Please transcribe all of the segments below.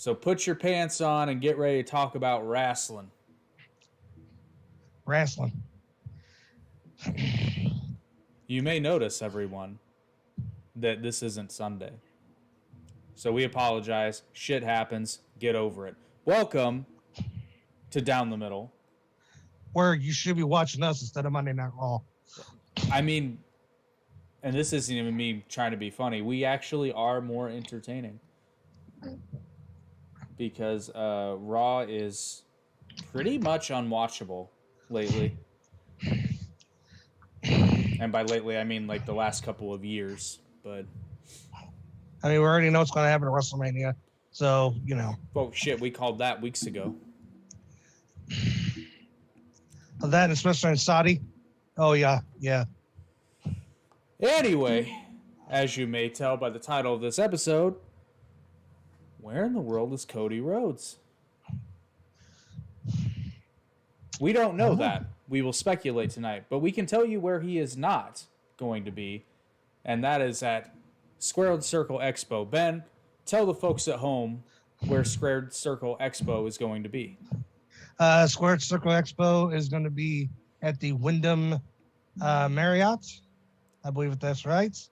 So put your pants on and get ready to talk about wrestling. Wrestling. You may notice, everyone, that this isn't Sunday. So we apologize. Shit happens. Get over it. Welcome to Down the Middle. Where you should be watching us instead of Monday Night Raw. I mean, and this isn't even me trying to be funny. We actually are more entertaining. Because Raw is pretty much unwatchable lately. And by lately, I mean like the last couple of years. But I mean, we already know what's going to happen at WrestleMania. So, you know. Oh, shit, we called that weeks ago. That, especially in Saudi. Oh, yeah. Anyway, as you may tell by the title of this episode, where in the world is Cody Rhodes? We don't know that. We will speculate tonight, but we can tell you where he is not going to be, and that is at Squared Circle Expo. Ben, tell the folks at home where Squared Circle Expo is going to be. Squared Circle Expo is going to be at the Wyndham Marriott. I believe that's right. It's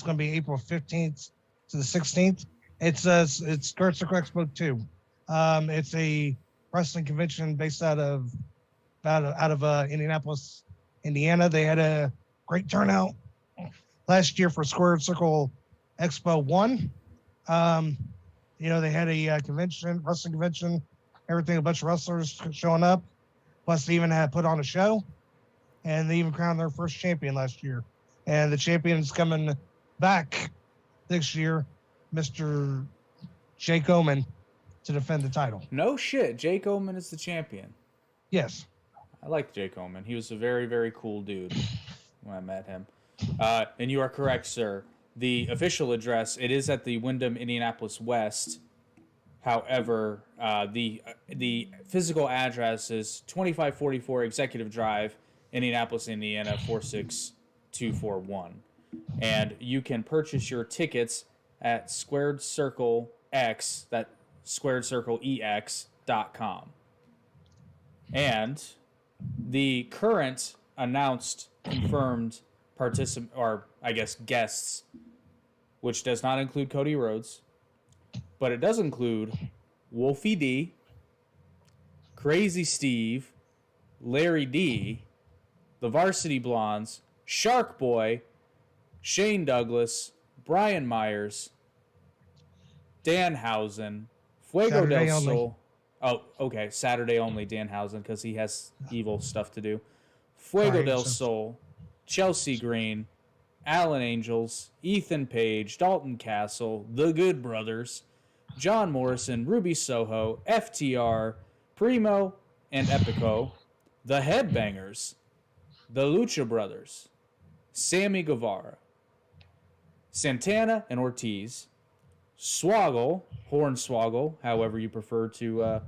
going to be April 15th to the 16th. It's Squared Circle Expo 2. It's a wrestling convention based out of Indianapolis, Indiana. They had a great turnout last year for Squared Circle Expo 1. They had a wrestling convention, everything, a bunch of wrestlers showing up. Plus, they even had put on a show, and they even crowned their first champion last year. And the champion is coming back this year, Mr. Jake Oman, to defend the title. No shit, Jake Oman is the champion. Yes. I liked Jake Oman. He was a very, very cool dude when I met him. And you are correct, sir. The official address, it is at the Wyndham Indianapolis West. However, the physical address is 2544 Executive Drive, Indianapolis, Indiana, 46241. And you can purchase your tickets at Squared Circle X, that squaredcircleex.com. And the current announced confirmed guests, which does not include Cody Rhodes, but it does include Wolfie D, Crazy Steve, Larry D, the Varsity Blondes, Shark Boy, Shane Douglas, Brian Myers, Danhausen, Fuego Saturday del only. Sol. Oh, okay. Saturday only, Danhausen, because he has evil stuff to do. Fuego del Sol, Chelsea Green, Alan Angels, Ethan Page, Dalton Castle, The Good Brothers, John Morrison, Ruby Soho, FTR, Primo and Epico, The Headbangers, The Lucha Brothers, Sammy Guevara, Santana and Ortiz, Swoggle, Hornswoggle, however you prefer to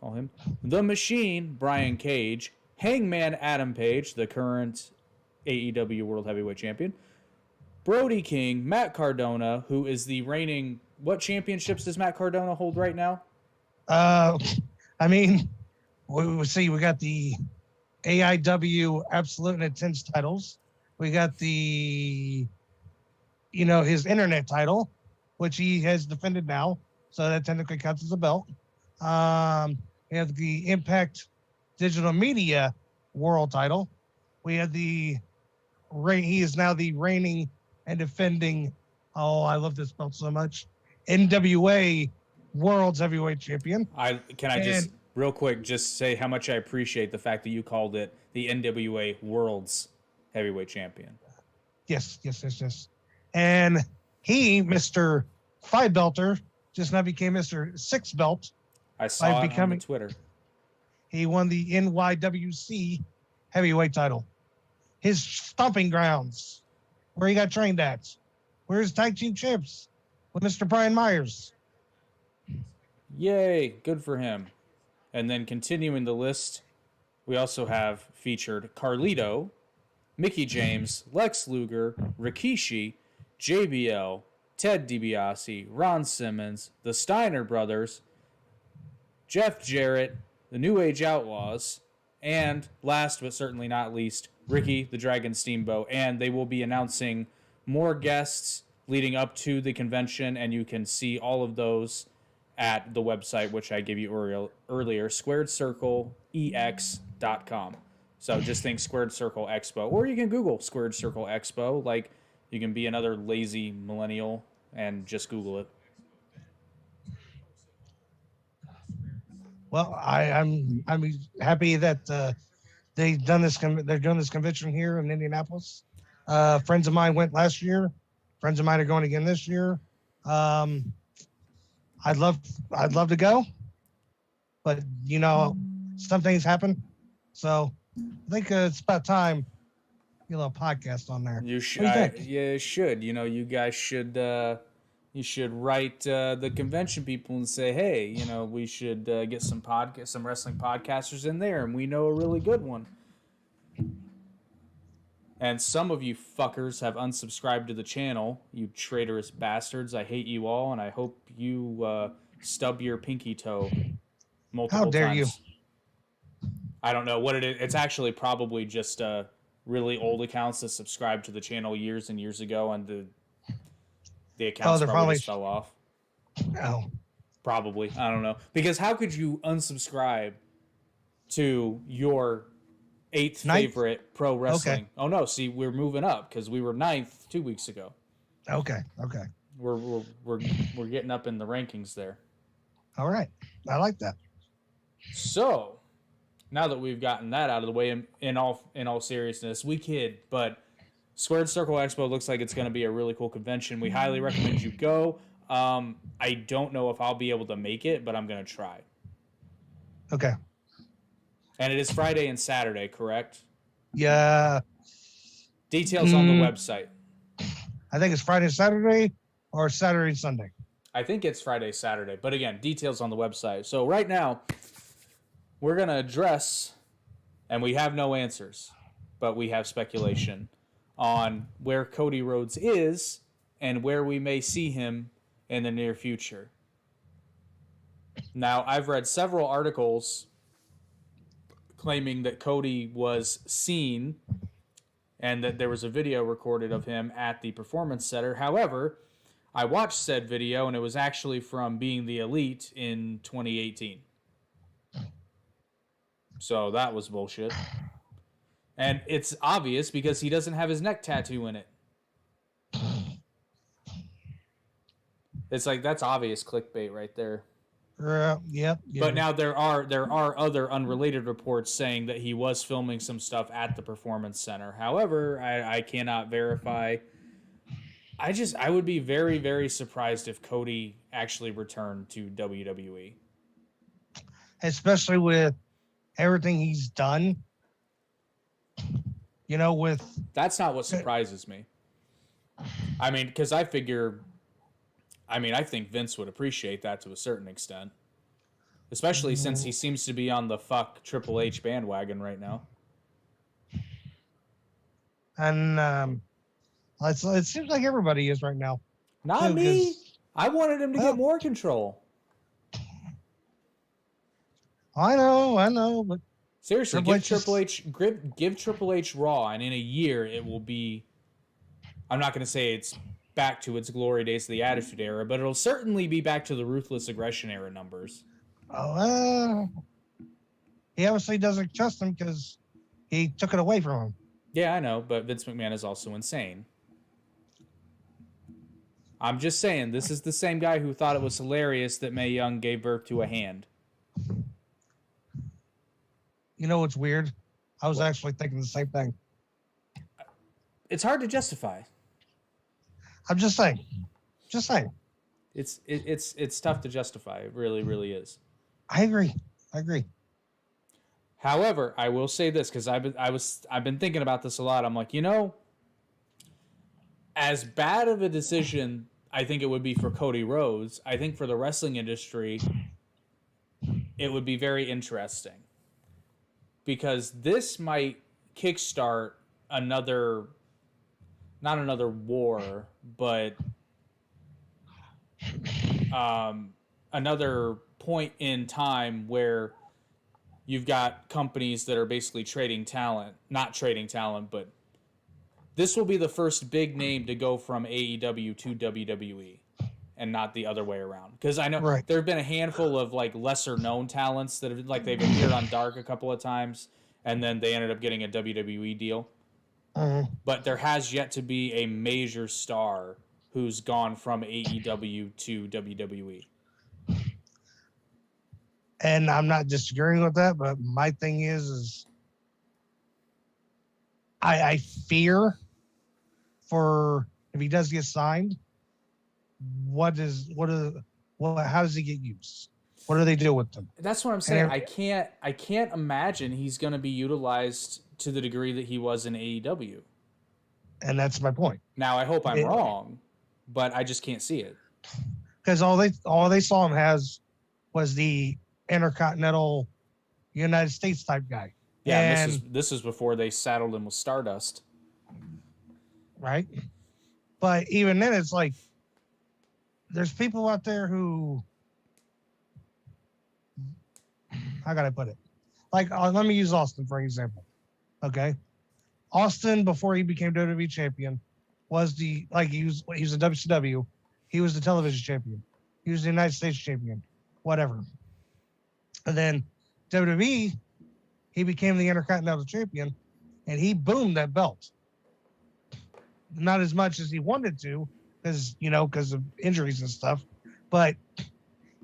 call him, The Machine, Brian Cage, Hangman Adam Page, the current AEW World Heavyweight Champion, Brody King, Matt Cardona, who is the reigning... What championships does Matt Cardona hold right now? We got the AIW Absolute and Intense titles. We got the, his internet title, which he has defended now. So that technically counts as a belt. We have the Impact Digital Media World title. We have he is now the reigning and defending, I love this belt so much, NWA World's Heavyweight Champion. Just real quick just say how much I appreciate the fact that you called it the NWA World's Heavyweight Champion. Yes. And he, Mr. 5-belter, just now became Mr. 6-belt. I saw it on Twitter. He won the NYWC Heavyweight title. His stomping grounds, where he got trained at. Where's tag team champs with Mr. Brian Myers? Yay, good for him. And then continuing the list, we also have featured Carlito, Mickey James, Lex Luger, Rikishi, JBL, Ted DiBiase, Ron Simmons, the Steiner brothers, Jeff Jarrett, the New Age Outlaws, and last but certainly not least, Ricky the Dragon Steamboat. And they will be announcing more guests leading up to the convention, and you can see all of those at the website, which I gave you earlier, squaredcircleex.com. So just think Squared Circle Expo, or you can Google Squared Circle Expo. Like, you can be another lazy millennial and just Google it. Well, I'm happy that they've done this. They're doing this convention here in Indianapolis. Friends of mine went last year. Friends of mine are going again this year. I'd love to go, but you know, some things happen. So I think it's about time. You know, a podcast on there. You should. You should. You know, you guys should. You should write the convention people and say, hey, you know, we should get some wrestling podcasters in there, and we know a really good one. And some of you fuckers have unsubscribed to the channel, you traitorous bastards. I hate you all, and I hope you stub your pinky toe multiple times. How dare you? I don't know what it is. It's actually probably just really old accounts that subscribed to the channel years and years ago, and the accounts probably just fell off. Oh. Probably. I don't know. Because how could you unsubscribe to your 8th favorite pro wrestling? Okay. Oh, no. See, we're moving up because we were 9th 2 weeks ago. Okay. We're getting up in the rankings there. All right. I like that. So, now that we've gotten that out of the way, in all seriousness, we kid, but Squared Circle Expo looks like it's going to be a really cool convention. We highly recommend you go. I don't know if I'll be able to make it, but I'm going to try. Okay. And it is Friday and Saturday, correct? Yeah. Details on the website. I think it's Friday, Saturday, or Saturday, Sunday. I think it's Friday, Saturday. But again, details on the website. So right now, we're going to address, and we have no answers, but we have speculation on where Cody Rhodes is and where we may see him in the near future. Now, I've read several articles claiming that Cody was seen and that there was a video recorded of him at the Performance Center. However, I watched said video, and it was actually from Being the Elite in 2018. So that was bullshit. And it's obvious because he doesn't have his neck tattoo in it. It's like, that's obvious clickbait right there. Yep. But now there are other unrelated reports saying that he was filming some stuff at the Performance Center. However, I cannot verify. I would be very, very surprised if Cody actually returned to WWE. Especially with everything he's done. You know, that's not what surprises me. I mean, because I think Vince would appreciate that to a certain extent, especially since he seems to be on the fuck Triple H bandwagon right now. And it seems like everybody is right now. Not me. I wanted him to get more control. I know, but seriously, give Triple H Raw, and in a year it will be. I'm not going to say it's back to its glory days of the Attitude Era, but it'll certainly be back to the Ruthless Aggression Era numbers. He obviously doesn't trust him because he took it away from him. Yeah, I know, but Vince McMahon is also insane. I'm just saying, this is the same guy who thought it was hilarious that Mae Young gave birth to a hand. You know what's weird? I was actually thinking the same thing. It's hard to justify. I'm just saying. It's tough to justify. It really, really is. I agree. However, I will say this because I've been thinking about this a lot. I'm like, you know, as bad of a decision I think it would be for Cody Rhodes, I think for the wrestling industry, it would be very interesting. Because this might kickstart not another war, but another point in time where you've got companies that are basically trading talent, not trading talent, but this will be the first big name to go from AEW to WWE and not the other way around. Because I know Right. there have been a handful of like lesser known talents that have like they've appeared on Dark a couple of times and then they ended up getting a WWE deal. But there has yet to be a major star who's gone from AEW to WWE. And I'm not disagreeing with that, but my thing is I fear for if he does get signed, how does he get used? What do they do with them? That's what I'm saying. I can't imagine he's going to be utilized to the degree that he was in AEW. And that's my point. Now I hope I'm wrong, but I just can't see it. Because all they saw him as was the Intercontinental United States type guy. Yeah, and this is before they saddled him with Stardust. Right? But even then it's like there's people out there who, how can I put it? Like, let me use Austin for example. Okay. Austin, before he became WWE champion, was he was a WCW. He was the television champion. He was the United States champion, whatever. And then WWE, he became the Intercontinental champion, and he boomed that belt. Not as much as he wanted to, because of injuries and stuff. But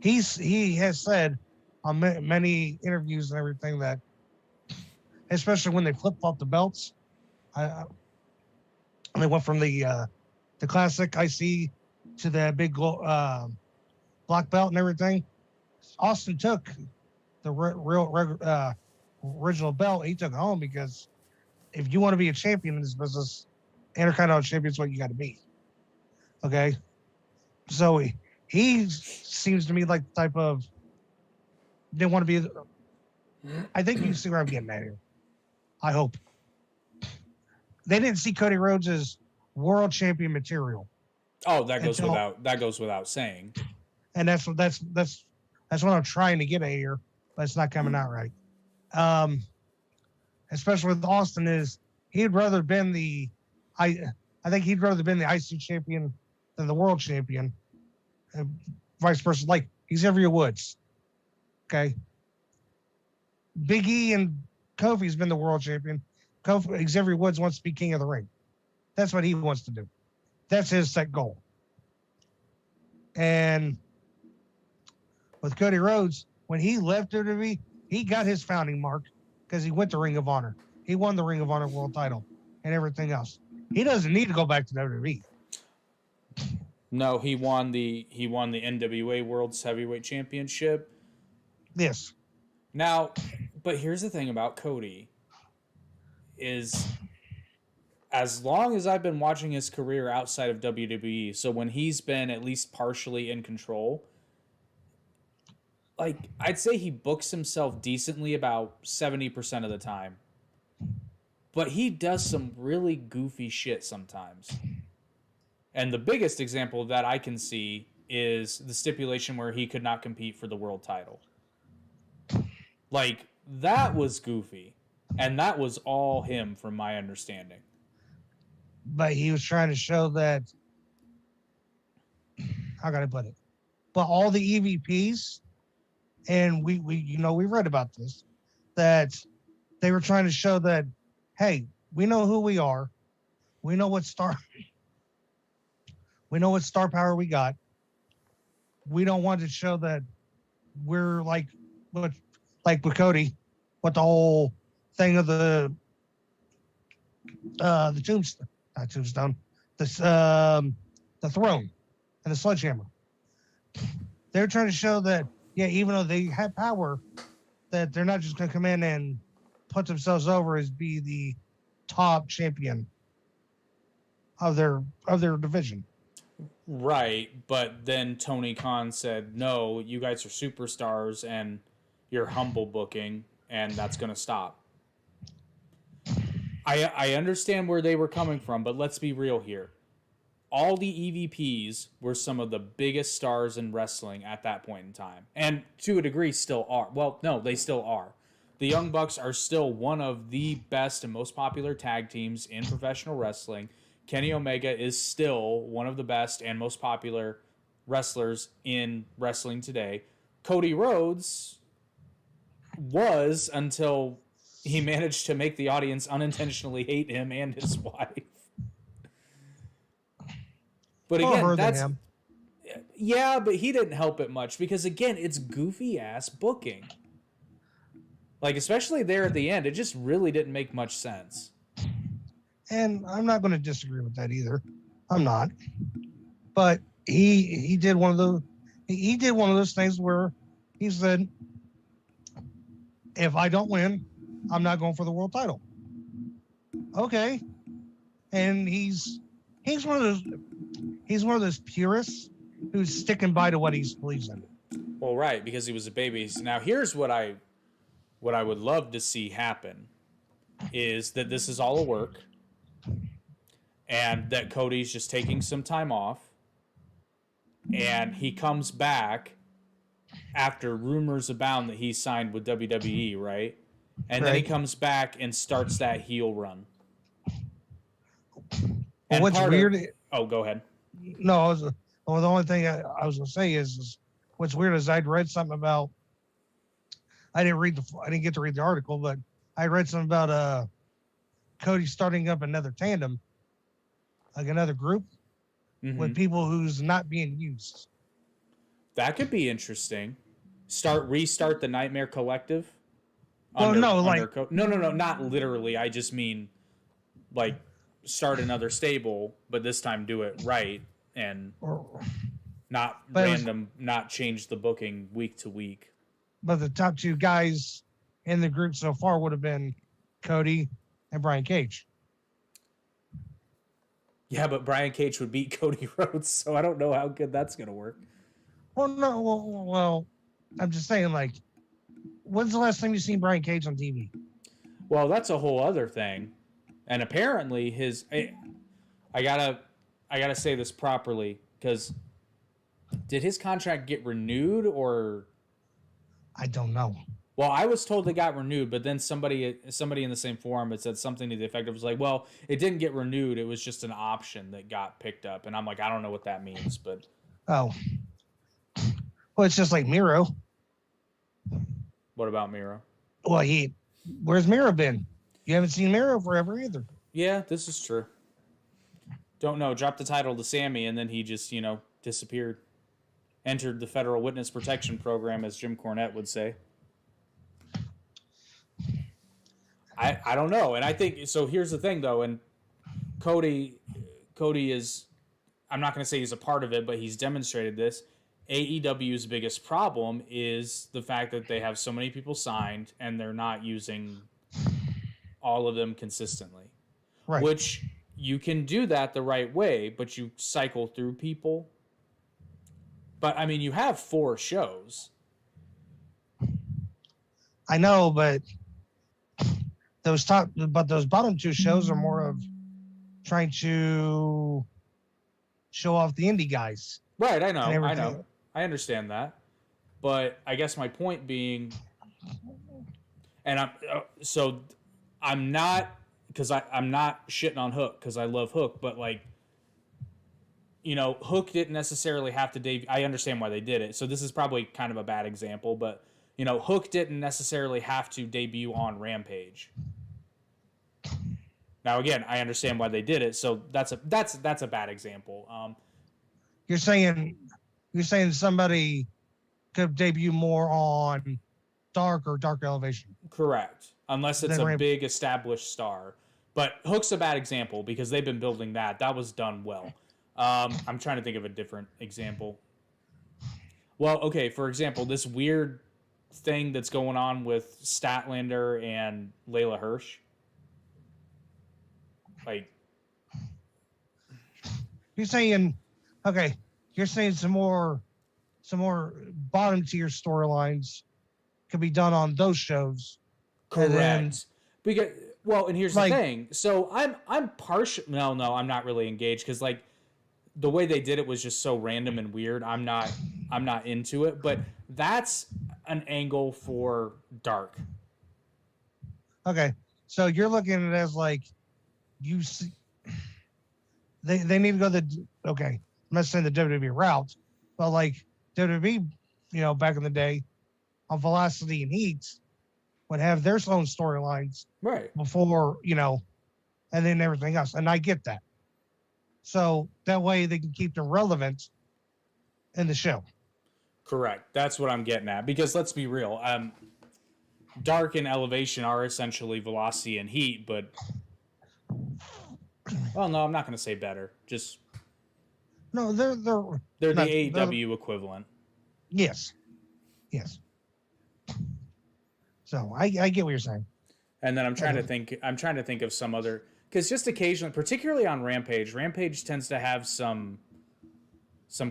he has said on many interviews and everything that, especially when they flip-flop the belts, they went from the classic IC to the big black belt and everything. Austin took the original belt. He took it home because if you want to be a champion in this business, Intercontinental champion is what you got to be. Okay, so he seems to me like the type of didn't want to be. I think you see where I'm getting at here. I hope they didn't see Cody Rhodes as world champion material. Oh, that goes without saying. And that's what I'm trying to get at here, but it's not coming out right. Especially with Austin, is he'd rather been I think he'd rather been the IC champion than the world champion, vice versa. Like Xavier Woods, okay. Big E and Kofi's been the world champion. Xavier Woods wants to be king of the ring. That's what he wants to do. That's his set goal. And with Cody Rhodes, when he left WWE, he got his founding mark because he went to Ring of Honor. He won the Ring of Honor world title and everything else. He doesn't need to go back to WWE. No, he won the NWA World's Heavyweight Championship. Yes. Now, but here's the thing about Cody is as long as I've been watching his career outside of WWE, so when he's been at least partially in control, like I'd say he books himself decently about 70% of the time. But he does some really goofy shit sometimes. And the biggest example that I can see is the stipulation where he could not compete for the world title. Like, that was goofy. And that was all him, from my understanding. But he was trying to show that, how can I put it? But all the EVPs, and we read about this, that they were trying to show that, hey, we know who we are. We know what star power we got. We don't want to show that we're like with Cody, what the whole thing of the tombstone, the throne and the sledgehammer. They're trying to show that, yeah, even though they have power, that they're not just going to come in and put themselves over as be the top champion of their division. Right, but then Tony Khan said, no, you guys are superstars and you're humble booking, and that's going to stop. I understand where they were coming from, but let's be real here. all the EVPs were some of the biggest stars in wrestling at that point in time. And to a degree still are. Well, no, they still are. The Young Bucks are still one of the best and most popular tag teams in professional wrestling. Kenny Omega is still one of the best and most popular wrestlers in wrestling today. Cody Rhodes was until he managed to make the audience unintentionally hate him and his wife. But again, that's him. Yeah, but he didn't help it much because again, it's goofy ass booking. Like especially there at the end, it just really didn't make much sense. And I'm not going to disagree with that either. I'm not. But he did one of those things where he said, if I don't win, I'm not going for the world title. Okay. And he's one of those purists who's sticking by to what he believes in. Well, right, because he was a baby. Now, here's what I would love to see happen is that this is all a work and that Cody's just taking some time off and he comes back after rumors abound that he signed with WWE, right? And then he comes back and starts that heel run. Well, what's weird? Go ahead. No, the only thing I was going to say is what's weird is I'd read something about. I didn't get to read the article, but I read something about Cody starting up another tandem, like another group with people who's not being used. That could be interesting. Restart the Nightmare Collective. Well, no, not literally. I just mean like start another stable, but this time do it right and not change the booking week to week. But the top two guys in the group so far would have been Cody and Brian Cage. Yeah, but Brian Cage would beat Cody Rhodes, so I don't know how good that's going to work. Well, no, well, I'm just saying, like, when's the last time you seen Brian Cage on TV? Well, that's a whole other thing. And apparently I gotta say this properly, because did his contract get renewed or? I don't know. Well, I was told it got renewed, but then somebody in the same forum had said something to the effect of was like, well, it didn't get renewed. It was just an option that got picked up. And I'm like, I don't know what that means, but. Oh. Well, it's just like Miro. What about Miro? Well, where's Miro been? You haven't seen Miro forever either. Yeah, this is true. Don't know. Dropped the title to Sammy, and then he just, disappeared. Entered the Federal Witness Protection Program, as Jim Cornette would say. I don't know. And I think, so here's the thing, though, and Cody is, I'm not going to say he's a part of it, but he's demonstrated this. AEW's biggest problem is the fact that they have so many people signed, and they're not using all of them consistently. Right. Which you can do that the right way, but you cycle through people. But I mean, you have 4 shows. I know, but those bottom 2 shows are more of trying to show off the indie guys. Right, I know. I understand that. But I guess my point being, and I'm not shitting on Hook because I love Hook, but like, Hook didn't necessarily have to debut. I understand why they did it. So this is probably kind of a bad example, but Hook didn't necessarily have to debut on Rampage. Now again, I understand why they did it. So that's a bad example. You're saying somebody could debut more on Dark or Dark Elevation. Correct. Unless it's a big established star. But Hook's a bad example because they've been building that. That was done well. I'm trying to think of a different example. Well, okay, for example, this weird thing that's going on with Statlander and Layla Hirsch. Like, you're saying some more bottom tier storylines could be done on those shows. Correct. And here's the thing. So I'm partial. No, I'm not really engaged because like the way they did it was just so random and weird. I'm not into it, but that's an angle for Dark. Okay, so you're looking at it as like you see, they need to go okay. I'm not saying the WWE route, but like WWE, back in the day, on Velocity and Heat, would have their own storylines Right. before, and then everything else. And I get that. So that way they can keep them relevant in the show. Correct. That's what I'm getting at. Because let's be real. Dark and Elevation are essentially Velocity and Heat, but well, no, I'm not going to say better. Just no, they're the AEW equivalent. Yes. So I get what you're saying. And then I'm trying to think of some other, because just occasionally, particularly on Rampage tends to have some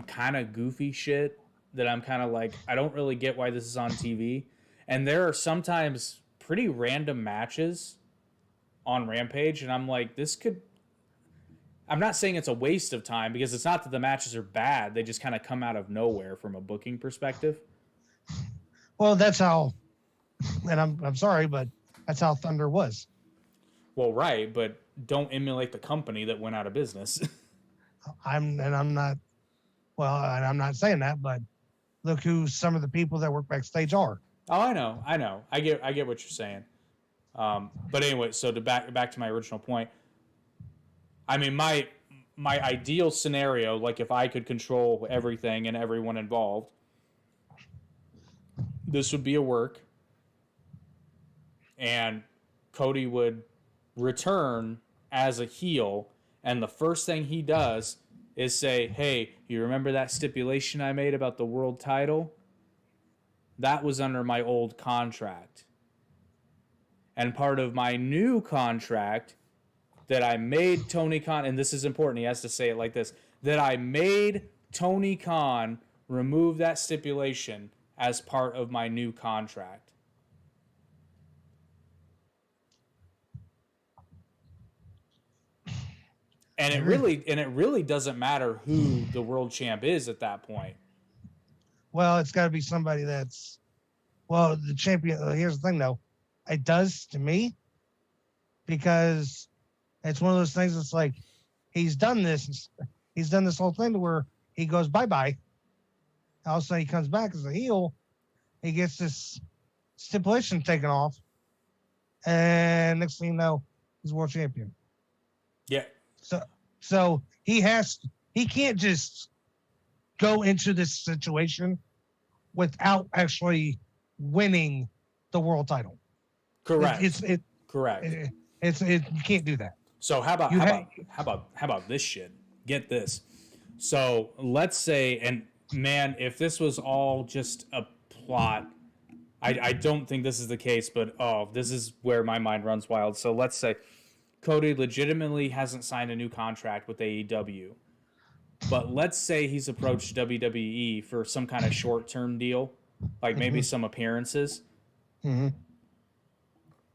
kind of goofy shit that I'm kind of like, I don't really get why this is on TV. And there are sometimes pretty random matches on Rampage, and I'm like, I'm not saying it's a waste of time, because it's not that the matches are bad. They just kind of come out of nowhere from a booking perspective. Well, that's how, and I'm sorry, but that's how Thunder was. Well, right, but don't emulate the company that went out of business. I'm not saying that, but look who some of the people that work backstage are. Oh, I know. I get what you're saying. But anyway, so to back to my original point, I mean, my ideal scenario, like if I could control everything and everyone involved, this would be a work, and Cody would return as a heel, and the first thing he does is say, hey, you remember that stipulation I made about the world title? That was under my old contract. And part of my new contract that I made Tony Khan, and this is important, he has to say it like this, that I made Tony Khan remove that stipulation as part of my new contract. And it really doesn't matter who the world champ is at that point. Well, it's got to be somebody that's, the champion. Here's the thing, though. It does to me, because it's one of those things that's like, he's done this whole thing to where he goes bye-bye. All of a sudden he comes back as a heel. He gets this stipulation taken off. And next thing you know, he's world champion. Yeah. So he can't just go into this situation without actually winning the world title. Correct. Correct. You can't do that. So how about this shit? Get this. So let's say, and man, if this was all just a plot, I don't think this is the case, but this is where my mind runs wild. So let's say Cody legitimately hasn't signed a new contract with AEW, but let's say he's approached WWE for some kind of short-term deal, like maybe some appearances. Mm-hmm.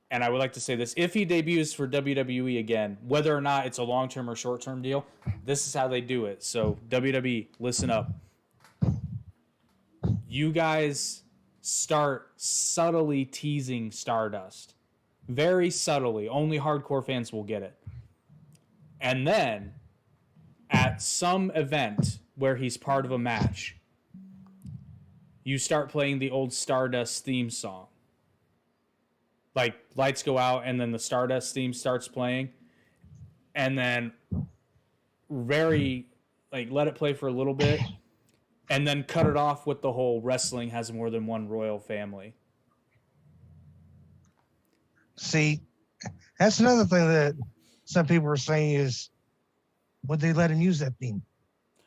And I would like to say this, if he debuts for WWE again, whether or not it's a long-term or short-term deal, this is how they do it. So WWE, listen up. You guys start subtly teasing Stardust. Very subtly. Only hardcore fans will get it. And then, at some event where he's part of a match, you start playing the old Stardust theme song. Like, lights go out and then the Stardust theme starts playing. And then let it play for a little bit. And then cut it off with the whole wrestling has more than one royal family. See, that's another thing that some people are saying is, would they let him use that theme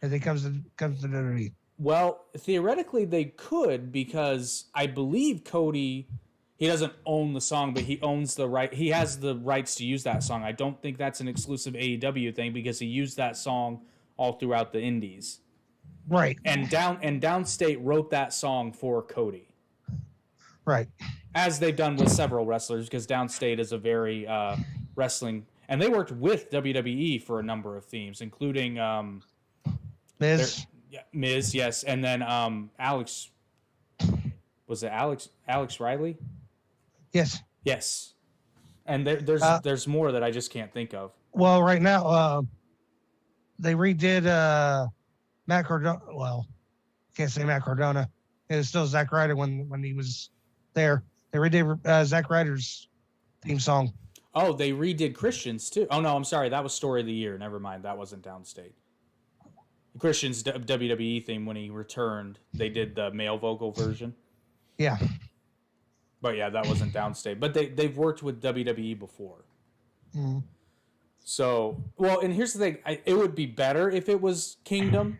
if he comes to WWE? Well, theoretically they could, because I believe Cody, he doesn't own the song, but he owns the right. He has the rights to use that song. I don't think that's an exclusive AEW thing, because he used that song all throughout the Indies. Right. And Downstate wrote that song for Cody. Right. As they've done with several wrestlers, because Downstate is a very wrestling, and they worked with WWE for a number of themes, including Miz. Yeah, Miz, yes, and then Alex, was it Alex Riley? Yes. Yes, and there's more that I just can't think of. Well, right now, they redid Matt Cardona. Well, can't say Matt Cardona. It was still Zack Ryder when he was there. They redid Zack Ryder's theme song. Oh, they redid Christian's too. Oh no, I'm sorry, that was Story of the Year. Never mind, that wasn't Downstate. Christian's WWE theme when he returned, they did the male vocal version. Yeah. But yeah, that wasn't Downstate. But they've worked with WWE before. Mm. So, well, and here's the thing. It would be better if it was Kingdom.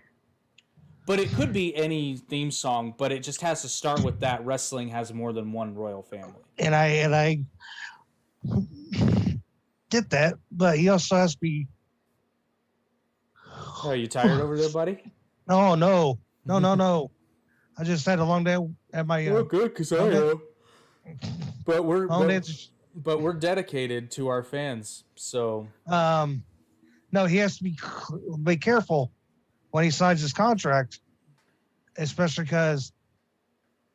But it could be any theme song, but it just has to start with that wrestling has more than one royal family. And I get that, but he also has to be. Are you tired over there, buddy? No. I just had a long day at my. Oh, good, because I know. But we're dedicated to our fans, so. No, he has to be careful when he signs his contract, especially because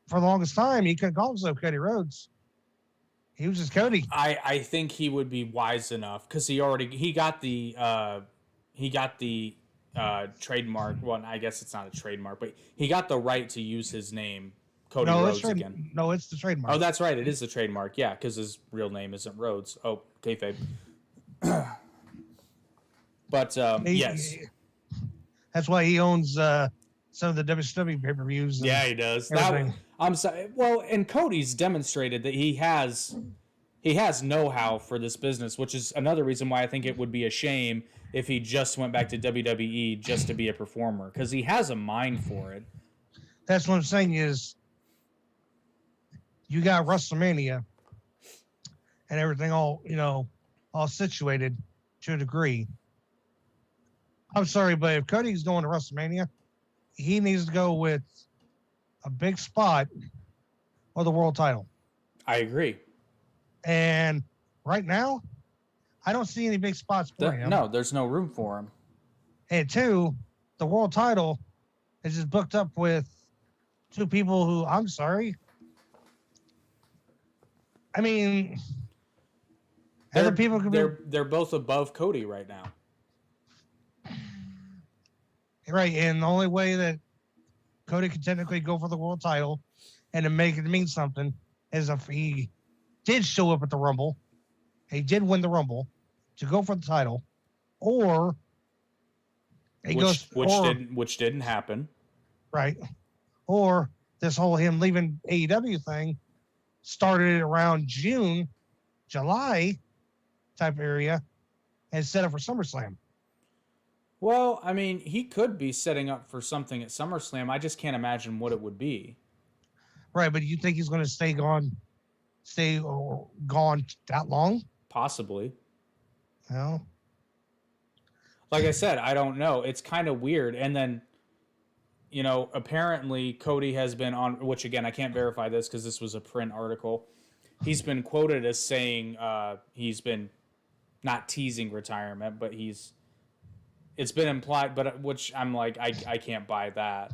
for the longest time he couldn't call himself Cody Rhodes. He was just Cody. I think he would be wise enough because he got the trademark. Well, I guess it's not a trademark, but he got the right to use his name, Cody Rhodes again. No, it's the trademark. Oh, that's right. It is the trademark. Yeah, because his real name isn't Rhodes. Oh, kayfabe. But yes. That's why he owns some of the WCW pay-per-views. Yeah, he does. I'm sorry. Well, and Cody's demonstrated that he has know-how for this business, which is another reason why I think it would be a shame if he just went back to WWE just to be a performer, because he has a mind for it. That's what I'm saying is you got WrestleMania and everything all situated to a degree. I'm sorry, but if Cody's going to WrestleMania, he needs to go with a big spot or the world title. I agree. And right now, I don't see any big spots for him. No, there's no room for him. And two, the world title is just booked up with two people who, I'm sorry. I mean, other people could they're both above Cody right now. Right, and the only way that Cody can technically go for the world title and to make it mean something is if he did show up at the Rumble, he did win the Rumble to go for the title, or which didn't happen. Right. Or this whole him leaving AEW thing started around June, July type area and set up for SummerSlam. Well, I mean, he could be setting up for something at SummerSlam. I just can't imagine what it would be. Right, but you think he's going to stay gone that long? Possibly. Well, like I said, I don't know. It's kind of weird. And then, apparently Cody has been on, which again, I can't verify this because this was a print article. He's been quoted as saying he's been not teasing retirement, but it's been implied, but which I'm like, I can't buy that.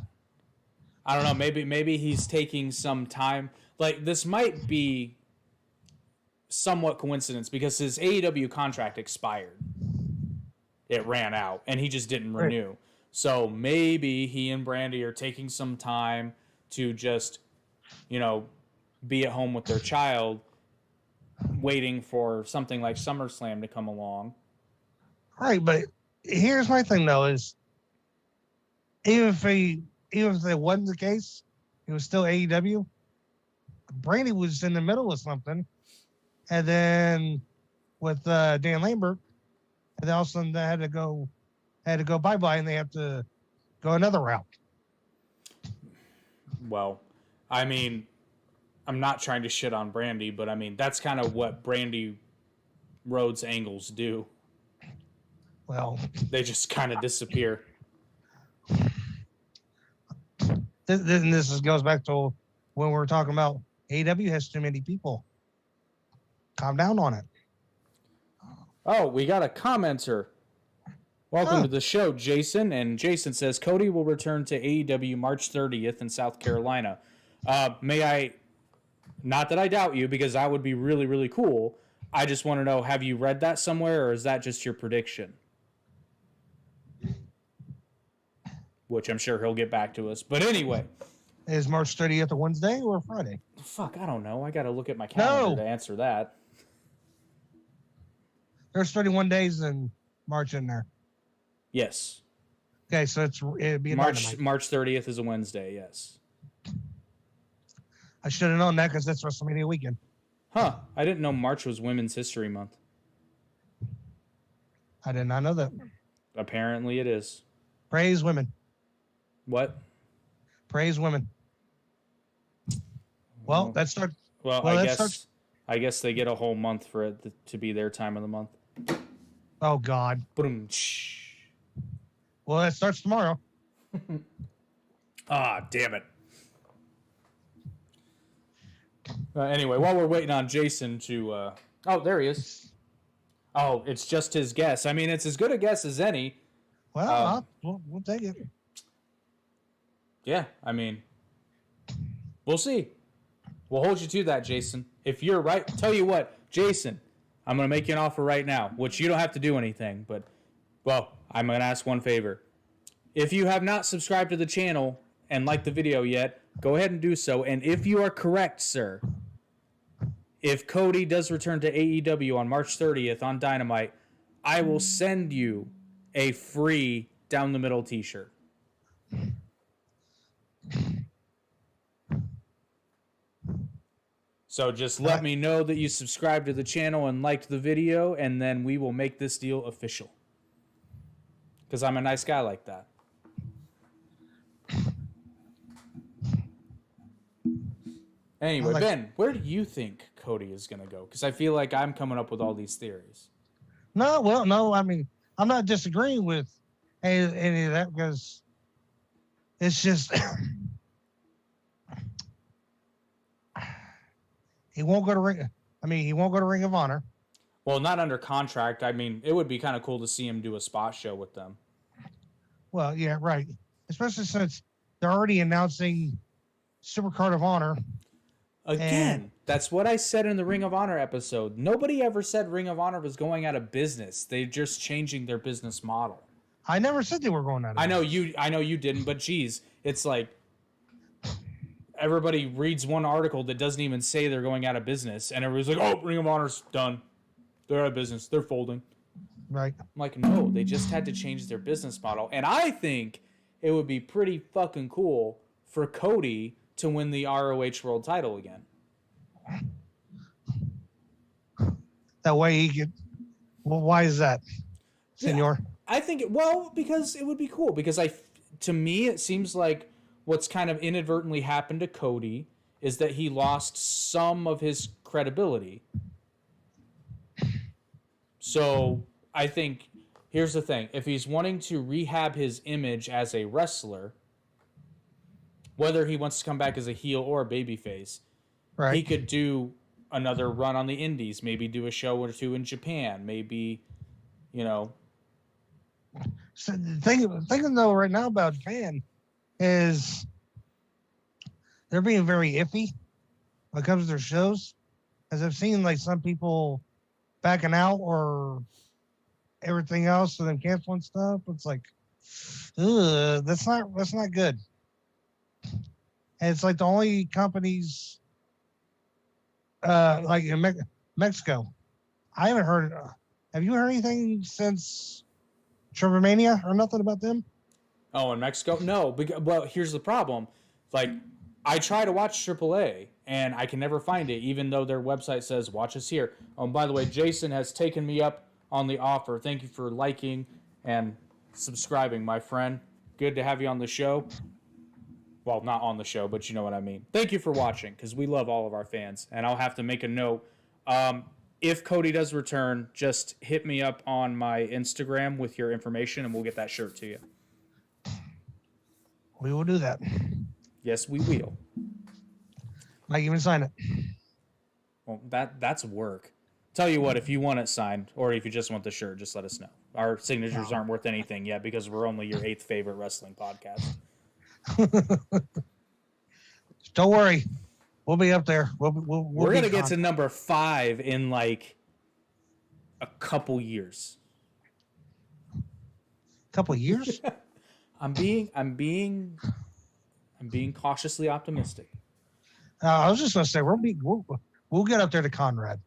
I don't know. Maybe he's taking some time. Like, this might be somewhat coincidence because his AEW contract expired. It ran out, and he just didn't renew. So maybe he and Brandi are taking some time to just, be at home with their child, waiting for something like SummerSlam to come along. Right, but here's my thing though: is even if it wasn't the case, it was still AEW. Brandi was in the middle of something, and then with Dan Lambert, and then all of a sudden they had to go bye-bye, and they have to go another route. Well, I mean, I'm not trying to shit on Brandi, but I mean that's kind of what Brandi Rhodes angles do. Well, they just kind of disappear. This goes back to when we were talking about AEW has too many people. Calm down on it. Oh, we got a commenter. Welcome to the show, Jason. And Jason says Cody will return to AEW March 30th in South Carolina. May I, not that I doubt you, because that would be really, really cool. I just want to know, have you read that somewhere, or is that just your prediction? Which I'm sure he'll get back to us. But anyway. Is March 30th a Wednesday or a Friday? Fuck, I don't know. I got to look at my calendar to answer that. There's 31 days in March in there. Yes. Okay, so it'd be March 30th is a Wednesday, yes. I should have known that because that's WrestleMania weekend. Huh. I didn't know March was Women's History Month. I did not know that. Apparently it is. Praise women. What? Praise women. Well, that starts. Well, I guess they get a whole month for it to be their time of the month. Oh God. Boom. Well, that starts tomorrow. Ah, damn it. Anyway, while we're waiting on Jason to... oh, there he is. Oh, it's just his guess. I mean, it's as good a guess as any. Well, we'll take it. Yeah, I mean, we'll see. We'll hold you to that, Jason. If you're right, tell you what, Jason, I'm going to make you an offer right now, which you don't have to do anything, but, well, I'm going to ask one favor. If you have not subscribed to the channel and liked the video yet, go ahead and do so. And if you are correct, sir, if Cody does return to AEW on March 30th on Dynamite, I will send you a free down the middle t-shirt. So just let me know that you subscribed to the channel and liked the video, and then we will make this deal official. Because I'm a nice guy like that. Anyway, Ben, where do you think Cody is going to go? Because I feel like I'm coming up with all these theories. No. I mean, I'm not disagreeing with any of that because it's just he won't go to Ring of Honor. Well, not under contract. I mean, it would be kind of cool to see him do a spot show with them. Well, yeah, right. Especially since they're already announcing Supercard of Honor. Again, that's what I said in the Ring of Honor episode. Nobody ever said Ring of Honor was going out of business. They're just changing their business model. I never said they were going out of business. I know you didn't, but geez, it's like everybody reads one article that doesn't even say they're going out of business, and everybody's like, "Oh, Ring of Honor's done. They're out of business. They're folding." Right. I'm like, no, they just had to change their business model. And I think it would be pretty fucking cool for Cody to win the ROH World title again. That way he could... Well, why is that, senor? Yeah, I think, because it would be cool. Because to me, it seems like what's kind of inadvertently happened to Cody is that he lost some of his credibility. So I think, here's the thing. If he's wanting to rehab his image as a wrestler, whether he wants to come back as a heel or a babyface, right, he could do another run on the indies, maybe do a show or two in Japan, maybe, So thinking though right now about Japan is they're being very iffy when it comes to their shows. As I've seen like some people backing out or everything else and then canceling stuff. It's like, that's not good. And it's like the only companies like in Mexico. I haven't heard. Have you heard anything since Trivomania or nothing about them? Oh, in Mexico? No. Well, here's the problem. Like, I try to watch AAA, and I can never find it, even though their website says, watch us here. Oh, and by the way, Jason has taken me up on the offer. Thank you for liking and subscribing, my friend. Good to have you on the show. Well, not on the show, but you know what I mean. Thank you for watching, because we love all of our fans. And I'll have to make a note. If Cody does return, just hit me up on my Instagram with your information, and we'll get that shirt to you. We will do that. Yes, we will. Might even sign it. Well, that's work. Tell you what, if you want it signed, or if you just want the shirt, just let us know. Our signatures aren't worth anything yet because we're only your 8th favorite wrestling podcast. Don't worry. We'll be up there. We're going to get to number 5 in like a couple years. Couple years? I'm being cautiously optimistic. I was just going to say we'll get up there to Conrad.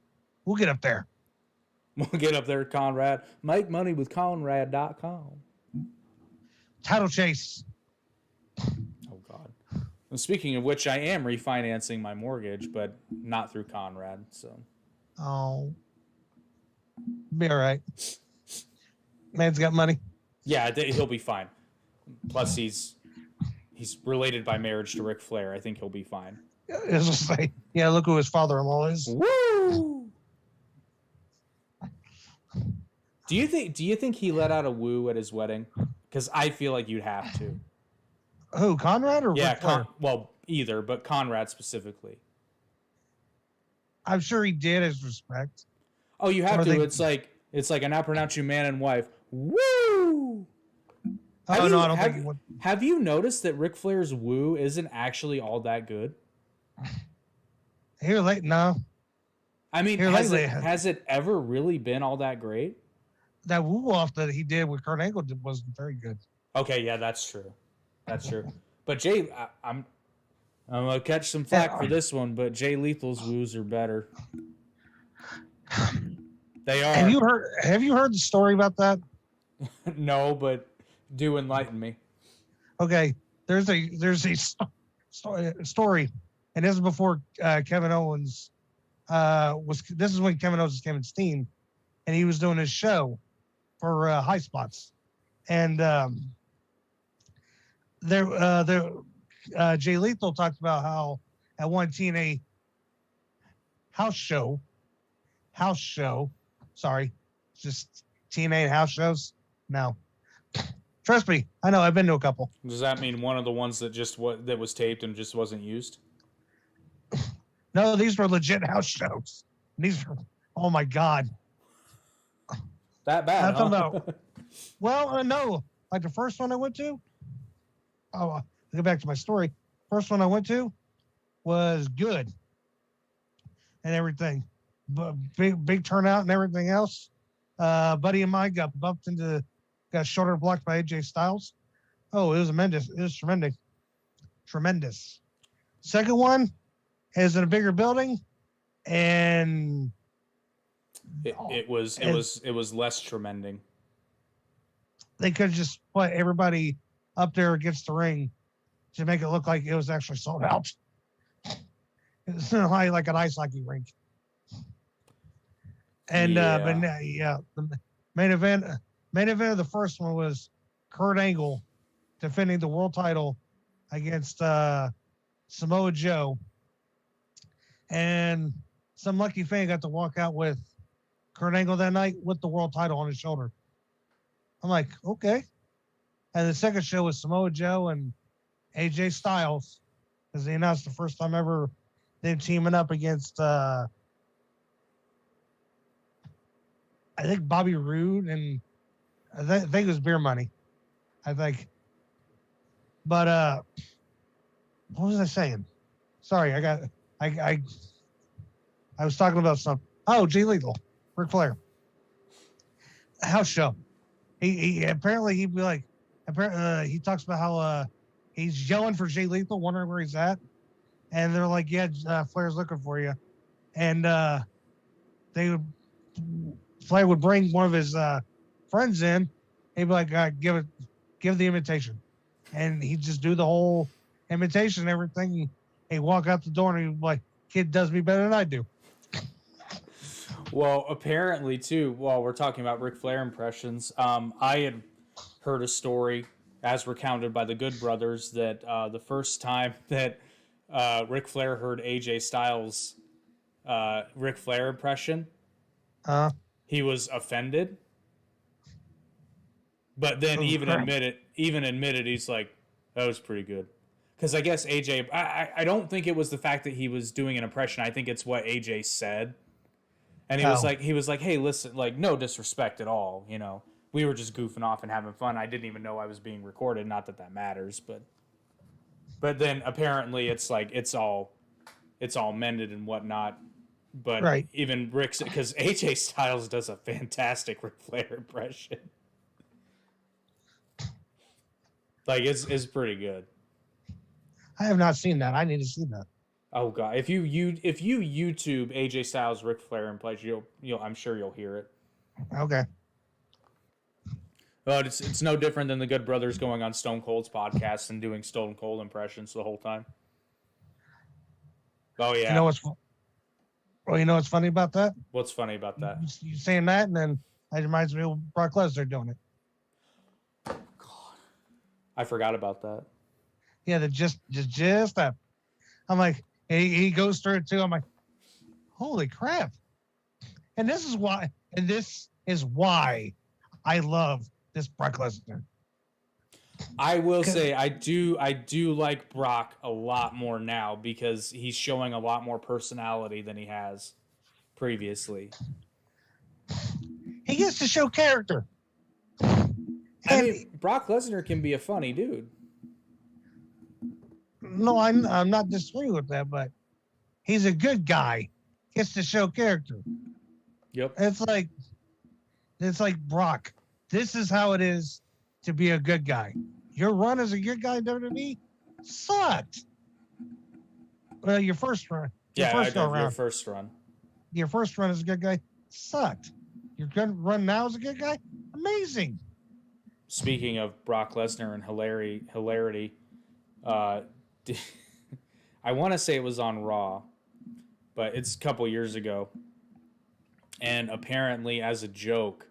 We'll get up there. We'll get up there, Conrad. Make money with Conrad.com. Title chase. Oh, God. And speaking of which, I am refinancing my mortgage, but not through Conrad. So. Oh. Be all right. Man's got money. Yeah, he'll be fine. Plus, he's related by marriage to Ric Flair. I think he'll be fine. As I say, yeah, look who his father-in-law is. Woo! Do you think he let out a woo at his wedding? Because I feel like you'd have to. Who, Conrad or Ric Flair? Well, either, but Conrad specifically. I'm sure he did as respect. Oh, you have to. It's like I now pronounce you man and wife. Woo! I don't think he would. Have you noticed that Ric Flair's woo isn't actually all that good? Here late, no. I mean, has it ever really been all that great? That woo off that he did with Kurt Angle wasn't very good. Okay, yeah, that's true. That's true. But Jay, I'm gonna catch some flack for this one, but Jay Lethal's woos are better. They are. Have you heard the story about that? No, but do enlighten me. Okay, there's a story, and this is before Kevin Owens this is when Kevin Owens came in Steam, and he was doing his show for High Spots, and Jay Lethal talked about how at one TNA house show, sorry, just TNA house shows. No, trust me, I know, I've been to a couple. Does that mean one of the ones that was taped and just wasn't used? No, these were legit house shows. These were, oh my God. That bad, huh? Well, no. Like the first one I went to, I'll go back to my story. First one I went to was good and everything. But big turnout and everything else. Buddy of mine got shoulder blocked by AJ Styles. Oh, it was tremendous. It was tremendous. Tremendous. Second one is in a bigger building, and it was less tremending. They could have just put everybody up there against the ring to make it look like it was actually sold out. It's not like an ice hockey rink. And the main event of the first one was Kurt Angle defending the world title against Samoa Joe. And some lucky fan got to walk out with Kurt Angle that night with the world title on his shoulder. I'm like, okay. And the second show was Samoa Joe and AJ Styles, because they announced the first time ever them teaming up against, I think Bobby Roode, and I think it was Beer Money. I think. But what was I saying? Sorry, I was talking about something. Oh, Jay Lethal, Ric Flair, house show. He apparently he'd be like, he talks about how he's yelling for Jay Lethal, wondering where he's at, and they're like, yeah, Flair's looking for you, and Flair would bring one of his friends in. He'd be like, give the invitation, and he'd just do the whole invitation and everything. He'd walk out the door and he'd be like, kid does me better than I do. Well, apparently, too, while we're talking about Ric Flair impressions, I had heard a story, as recounted by the Good Brothers, that the first time that Ric Flair heard AJ Styles' Ric Flair impression, he was offended. But then even admitted, he's like, that was pretty good. Because I guess AJ, I don't think it was the fact that he was doing an impression. I think it's what AJ said. And he was like, hey, listen, like, no disrespect at all, you know, we were just goofing off and having fun. I didn't even know I was being recorded. Not that matters, but then apparently it's like it's all mended and whatnot. But Right. even Rick, because AJ Styles does a fantastic Ric Flair impression. Like it's pretty good. I have not seen that. I need to see that. Oh god, if you YouTube AJ Styles Ric Flair impression, you'll I'm sure you'll hear it. Okay. Well, it's no different than the Good Brothers going on Stone Cold's podcast and doing Stone Cold impressions the whole time. Oh yeah. You know what's funny about that? What's funny about that? You saying that, and then it reminds me of Brock Lesnar doing it. God, I forgot about that. Yeah, just that. I'm like, he goes through it too. I'm like, holy crap! And this is why I love this Brock Lesnar. I will say I do like Brock a lot more now because he's showing a lot more personality than he has previously. He gets to show character. I mean, Brock Lesnar can be a funny dude. No, I'm not disagreeing with that, but he's a good guy. Gets to show character. Yep. It's like Brock. This is how it is to be a good guy. Your run as a good guy in WWE sucked. Well, your first run. Your first run as a good guy sucked. Your good run now as a good guy, amazing. Speaking of Brock Lesnar and hilarity, I want to say it was on Raw, but it's a couple years ago. And apparently, as a joke,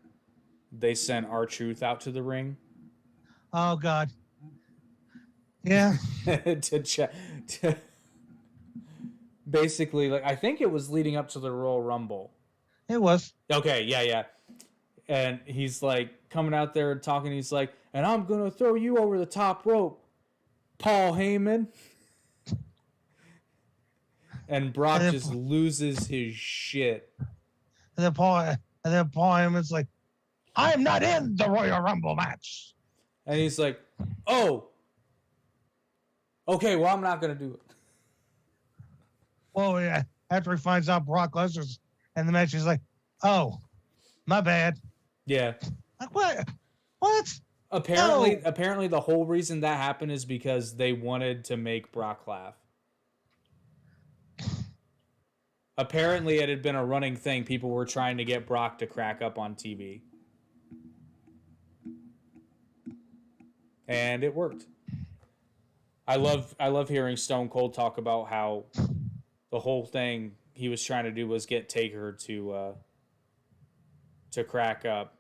they sent R-Truth out to the ring. Oh God. Yeah. to basically, like, I think it was leading up to the Royal Rumble. It was. Okay, yeah. And he's like coming out there and talking. He's like, and I'm going to throw you over the top rope, Paul Heyman. And Brock just loses his shit. And then Paul Heyman's like, I am not in the Royal Rumble match. And he's like, oh, okay, well, I'm not going to do it. Well, yeah. After he finds out Brock Lesnar's in the match, he's like, oh, my bad. Yeah. Like, what? What? Apparently the whole reason that happened is because they wanted to make Brock laugh. Apparently it had been a running thing. People were trying to get Brock to crack up on TV. And it worked. I love hearing Stone Cold talk about how the whole thing he was trying to do was get Taker to crack up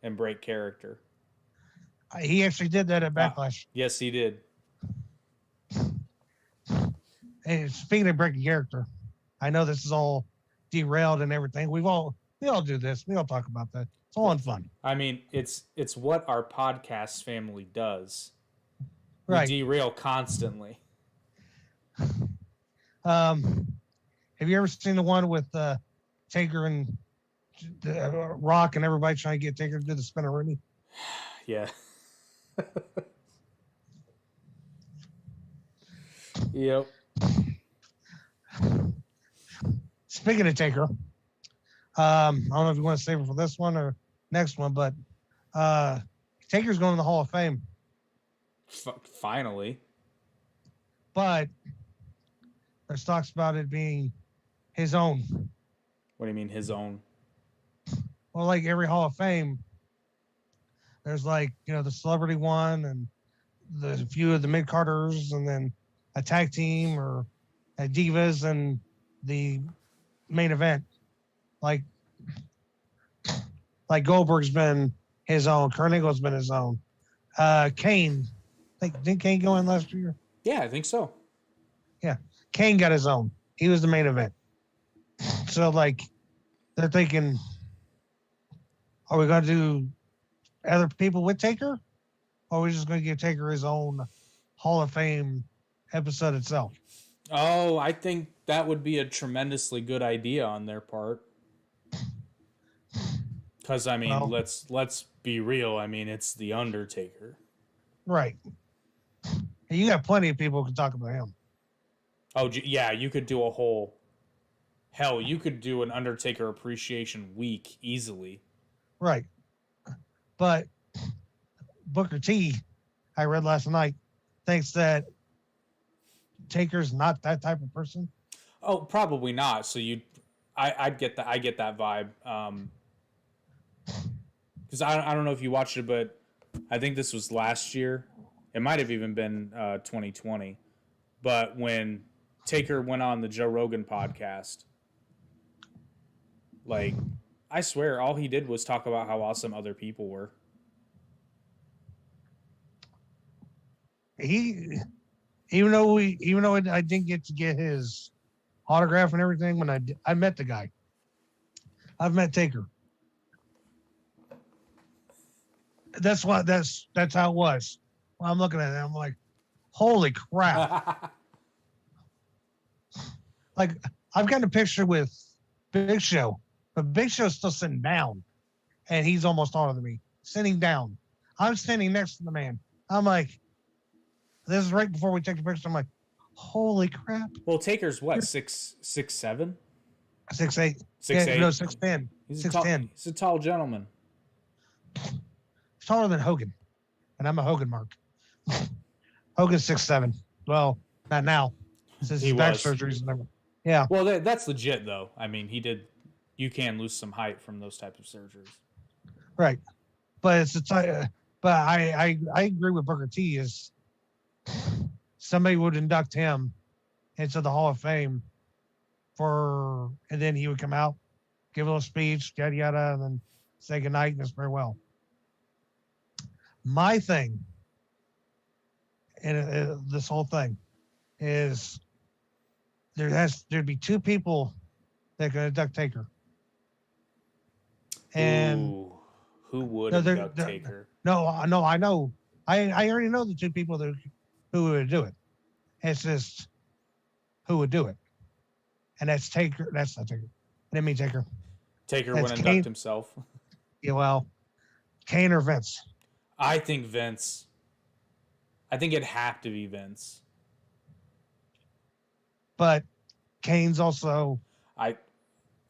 and break character. He actually did that at Backlash. Yes, he did. Hey, speaking of breaking character, I know this is all derailed and everything. We all do this. We all talk about that. It's all in fun. I mean, it's what our podcast family does. Right. We derail constantly. Have you ever seen the one with Taker and Rock and everybody trying to get Taker to do the spinneroonie? Yeah. Yep. Speaking of Taker, I don't know if you want to save it for this one or next one, but Taker's going to the Hall of Fame. Finally. But there's talks about it being his own. What do you mean his own? Well, like every Hall of Fame, there's like, the celebrity one and the few of the mid-carders and then a tag team or a divas and the main event. Like Goldberg's been his own. Kurt Angle's been his own. Kane. Didn't Kane go in last year? Yeah, I think so. Yeah. Kane got his own. He was the main event. So, they're thinking, are we going to do other people with Taker? Or are we just going to give Taker his own Hall of Fame episode itself? Oh, I think that would be a tremendously good idea on their part. Because, I mean, let's be real. I mean, it's the Undertaker. Right. And you got plenty of people who can talk about him. Oh yeah, you could do a whole. Hell, you could do an Undertaker appreciation week easily. Right. But Booker T, I read last night, thinks that Taker's not that type of person. Oh, probably not. So I'd get that. I get that vibe. Because I don't know if you watched it, but I think this was last year. It might have even been 2020. But when Taker went on the Joe Rogan podcast, like, I swear, all he did was talk about how awesome other people were. Even though I didn't get to get his autograph and everything when I met the guy. I've met Taker. That's how it was. When I'm looking at it, I'm like, holy crap. Like, I've got a picture with Big Show, but Big Show's still sitting down, and he's almost taller than me, sitting down. I'm standing next to the man. I'm like, this is right before we take the picture. I'm like, holy crap. Well, Taker's what, 6'7"? 6'8". 6'8"? No, 6'10". He's 6'10". He's a tall gentleman. He's taller than Hogan, and I'm a Hogan mark. Hogan's 6'7". Well, not now, since his back surgeries and everything. Yeah. Well, that's legit, though. I mean, you can lose some height from those types of surgeries. Right. But but I agree with Booker T. Is somebody would induct him into the Hall of Fame and then he would come out, give a little speech, yada yada, and then say goodnight and farewell. My thing in this whole thing is there'd be two people that could induct Taker. And ooh, who would induct Taker? No, I know. I already know the two people who would do it. It's just who would do it. And that's Taker. That's not Taker. I didn't mean Taker. Taker would induct himself. Yeah, well, Kane or Vince. I think Vince. I think it'd have to be Vince. But Kane's also.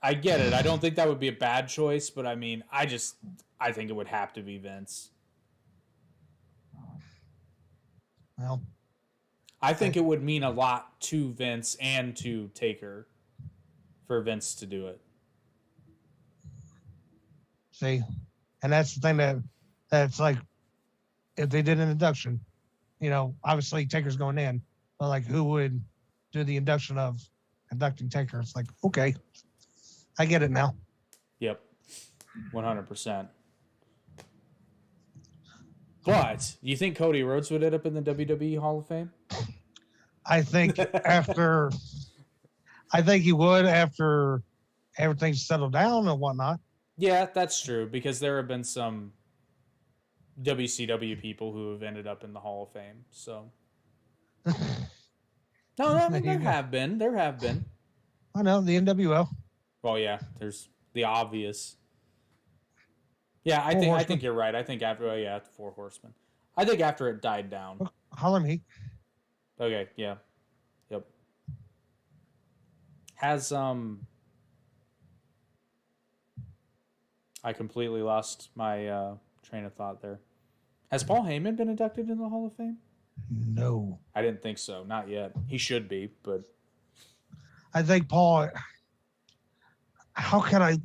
I get it. I don't think that would be a bad choice, but I mean, I think it would have to be Vince. Well, I think it would mean a lot to Vince and to Taker for Vince to do it. See, and that's the thing that's like, if they did an induction, obviously Taker's going in, but like who would do the induction of inducting Taker? It's like, okay, I get it now. Yep, 100%. But you think Cody Rhodes would end up in the WWE Hall of Fame? I think he would after everything's settled down and whatnot. Yeah, that's true, because there have been some WCW people who have ended up in the Hall of Fame. So, no, I mean, there have been. I know, the NWO. Well, yeah, there's the obvious. Yeah, I think you're right. I think after the Four Horsemen. I think after it died down. Harlem Heat. Okay, yeah. Yep. Has I completely lost my train of thought there. Has Paul Heyman been inducted in the Hall of Fame? No. I didn't think so. Not yet. He should be, but I think Paul. How can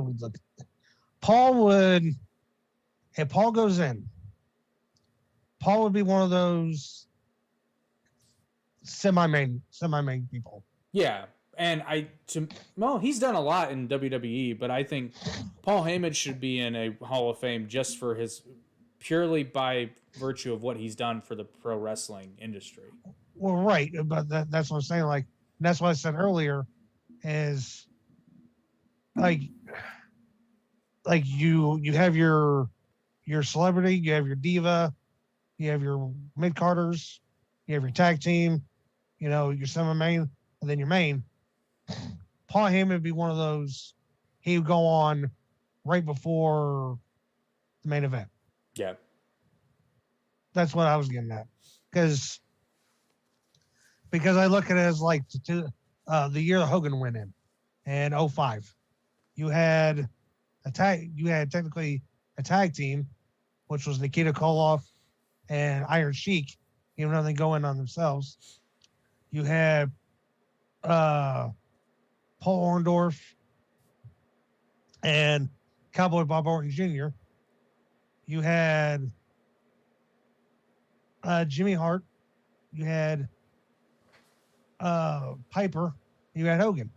we look? Paul would, if Paul goes in, Paul would be one of those semi-main people. Yeah, and he's done a lot in WWE, but I think Paul Heyman should be in a Hall of Fame just for purely by virtue of what he's done for the pro wrestling industry. Well, right, but that's what I'm saying. Like, that's what I said earlier, is like you have your celebrity, you have your diva, you have your mid-carders, you have your tag team, your semi-main, and then your main. Paul Heyman would be one of those. He would go on right before the main event. Yeah. That's what I was getting at. Because I look at it as like the year that Hogan went in 05. You had technically a tag team, which was Nikita Koloff and Iron Sheik, even though they go in on themselves. You had Paul Orndorff and Cowboy Bob Orton Jr. You had Jimmy Hart. You had Piper. You had Hogan.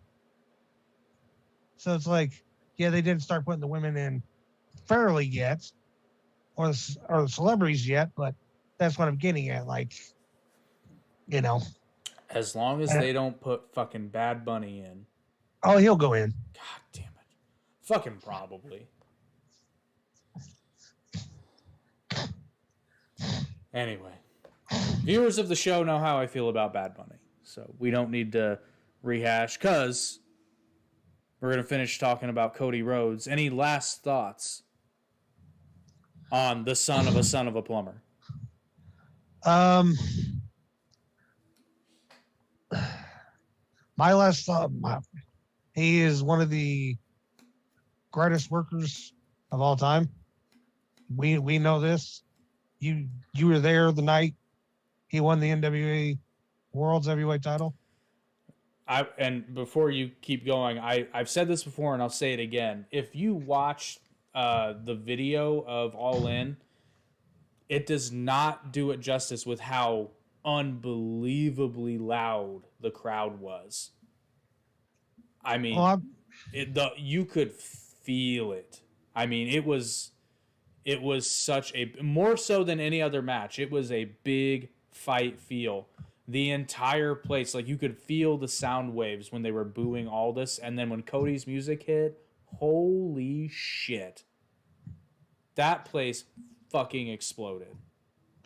So it's like, yeah, they didn't start putting the women in fairly yet, or the celebrities yet, but that's what I'm getting at. Like, you know, as long as they don't put fucking Bad Bunny in. Oh, he'll go in. God damn it. Fucking probably. Anyway, viewers of the show know how I feel about Bad Bunny, so we don't need to rehash, because we're going to finish talking about Cody Rhodes. Any last thoughts on the son of a plumber? My last thought, he is one of the greatest workers of all time. We know this. You were there the night he won the NWA World's Heavyweight title. And before you keep going, I've said this before and I'll say it again. If you watch the video of All In, it does not do it justice with how unbelievably loud the crowd was. I mean, you could feel it. I mean, it was such a, more so than any other match, it was a big fight feel. The entire place, like, you could feel the sound waves when they were booing Aldis, and then when Cody's music hit, holy shit. That place fucking exploded.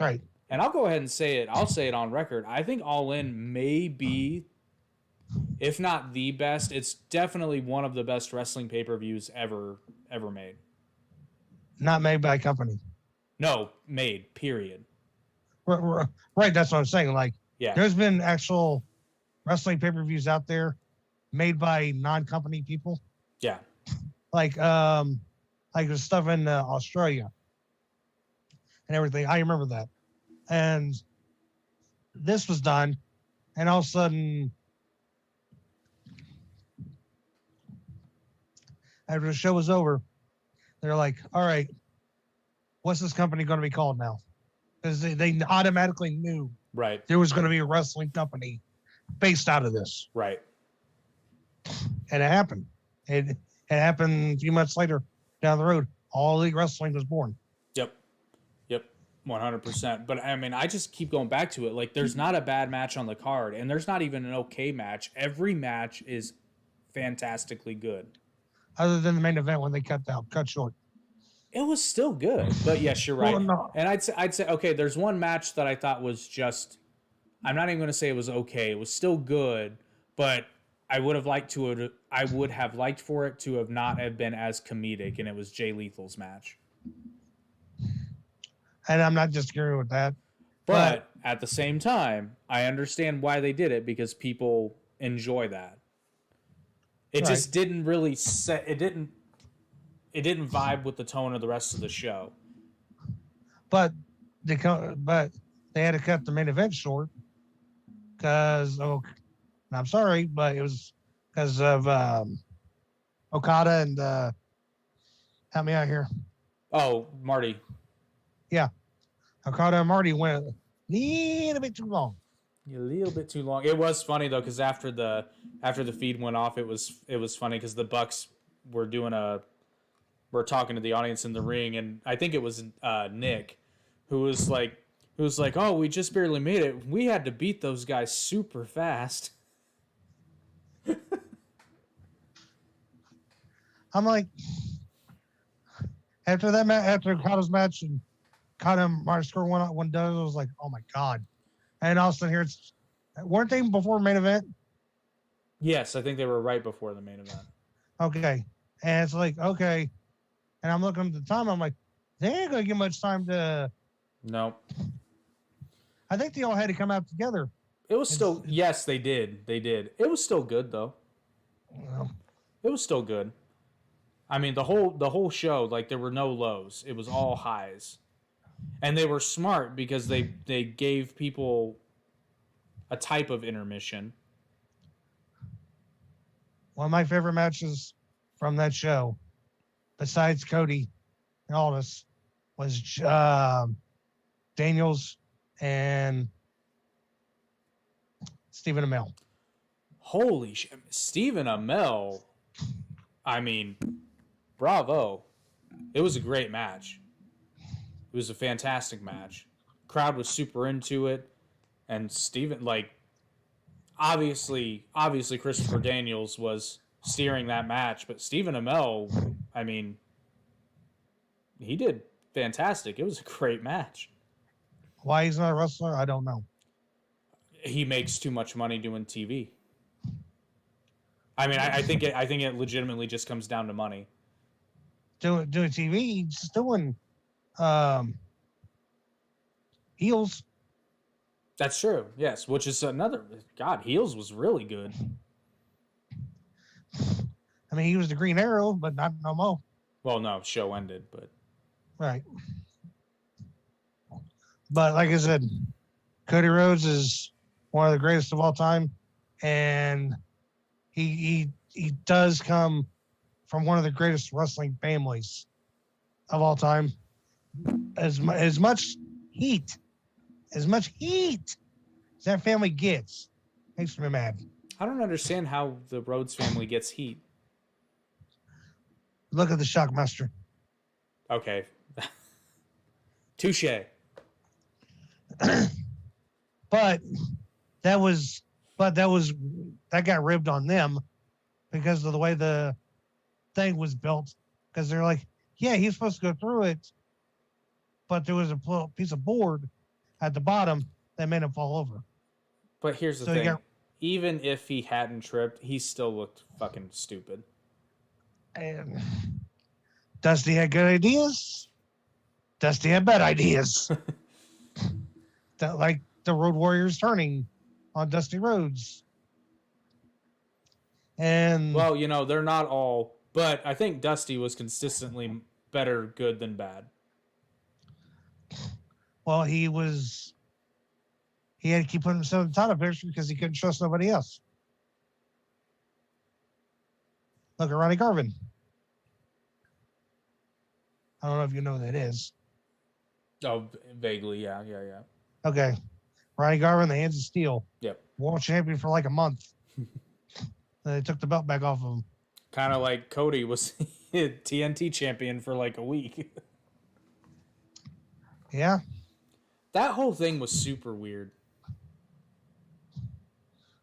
Right. And I'll go ahead and say it. I'll say it on record. I think All In may be, if not the best, it's definitely one of the best wrestling pay-per-views ever made. Not made by a company. No, made, period. Right, that's what I'm saying. Like, yeah, there's been actual wrestling pay-per-views out there made by non-company people. Yeah. Like the stuff in Australia and everything. I remember that. And this was done, and all of a sudden, after the show was over, they're like, all right, what's this company going to be called now? Because they automatically knew right there was going to be a wrestling company based out of this. Right. And it happened. It happened a few months later down the road. All Elite Wrestling was born. Yep. 100%. But I mean, I just keep going back to it. Like, there's not a bad match on the card, and there's not even an okay match. Every match is fantastically good. Other than the main event when they cut short. It was still good, but yes, you're right. Well, no. And I'd say, okay, there's one match that I thought was just, I'm not even going to say it was okay. It was still good, but I would have liked for it to have not have been as comedic, and it was Jay Lethal's match. And I'm not disagreeing with that. But at the same time, I understand why they did it, because people enjoy that. It just didn't really it didn't vibe with the tone of the rest of the show. But they had to cut the main event short because I'm sorry, but it was because of Okada and help me out here. Oh, Marty. Yeah, Okada and Marty went a little bit too long. A little bit too long. It was funny though, because after the feed went off, it was funny because the Bucks were talking to the audience in the ring, and I think it was Nick who was like, oh, we just barely made it. We had to beat those guys super fast. I'm like, after Okada's match and Okada and Marty score one done, I was like, oh my god. And all of a sudden weren't they before main event? Yes, I think they were right before the main event. Okay. And it's like, okay. And I'm looking at the time, I'm like, They ain't gonna get much time to. No. I think they all had to come out together. It was still yes, they did. They did. It was still good though. Well, It was still good. I mean, the whole show, like there were no lows. It was all highs. And they were smart because they gave people a type of intermission. one of my favorite matches from that show, besides Cody and Aldis, was Daniels and Stephen Amell. Holy shit. Stephen Amell. I mean, bravo. It was a great match. It was a fantastic match. Crowd was super into it. And Stephen, like, obviously Christopher Daniels was steering that match, but Stephen Amell, I mean, he did fantastic. It was a great match. Why he's not a wrestler, I don't know. He makes too much money doing TV. I mean, I think it legitimately just comes down to money. Doing TV, he's doing heels. That's true. Yes, which is another. God, Heels was really good. I mean, he was the Green Arrow, but not no more. Well, no, show ended, but Right. But like I said, Cody Rhodes is one of the greatest of all time, and he does come from one of the greatest wrestling families of all time. As much heat as that family gets, makes me mad. I don't understand how the Rhodes family gets heat. Look at the Shockmaster. Okay. Touche. But that got ribbed on them because of the way the thing was built. Because they're like, yeah, he's supposed to go through it, but there was a piece of board at the bottom that made him fall over. But here's the thing. Even if he hadn't tripped, he still looked fucking stupid. And Dusty had good ideas. Dusty had bad ideas. Like the Road Warriors turning on Dusty Rhodes. And well, you know, they're not all, but I think Dusty was consistently better good than bad. Well, he had to keep putting himself in the title picture because he couldn't trust nobody else. Look at Ronnie Garvin. I don't know if you know who that is. Oh, vaguely, yeah. Okay. Ronnie Garvin, the Hands of Steel. Yep. World champion for like a month. Then they took the belt back off of him. Kind of like Cody was TNT champion for like a week. Yeah. That whole thing was super weird.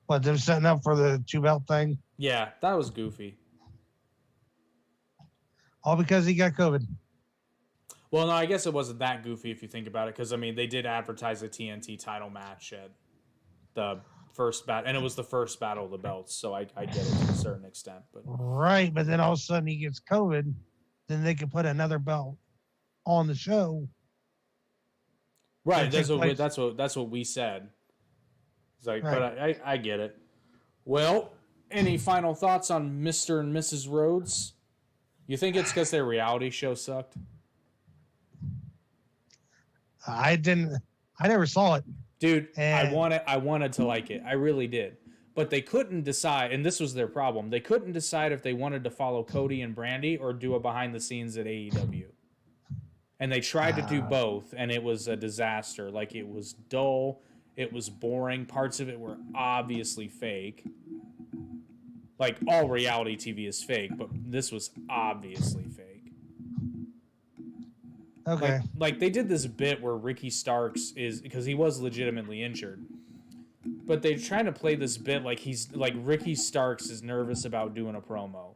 What, them setting up for the 2-belt thing? Yeah, that was goofy. All because he got COVID. Well, no, I guess it wasn't that goofy if you think about it, because, I mean, they did advertise a TNT title match at the first battle, and it was the first battle of the belts, so I get it to a certain extent. But right, but then all of a sudden he gets COVID, then they can put another belt on the show. Right, that's what we said. It's like, right. But I get it. Well, any final thoughts on Mr. and Mrs. Rhodes? You think it's because their reality show sucked? I never saw it. Dude, I wanted to like it. I really did. But they couldn't decide, and this was their problem. They couldn't decide if they wanted to follow Cody and Brandi or do a behind the scenes at AEW. And they tried to do both, and it was a disaster. Like, it was dull. It was boring. Parts of it were obviously fake. Like, all reality TV is fake, but this was obviously fake. Okay. Like they did this bit where Ricky Starks is, because he was legitimately injured, but they're trying to play this bit like Ricky Starks is nervous about doing a promo.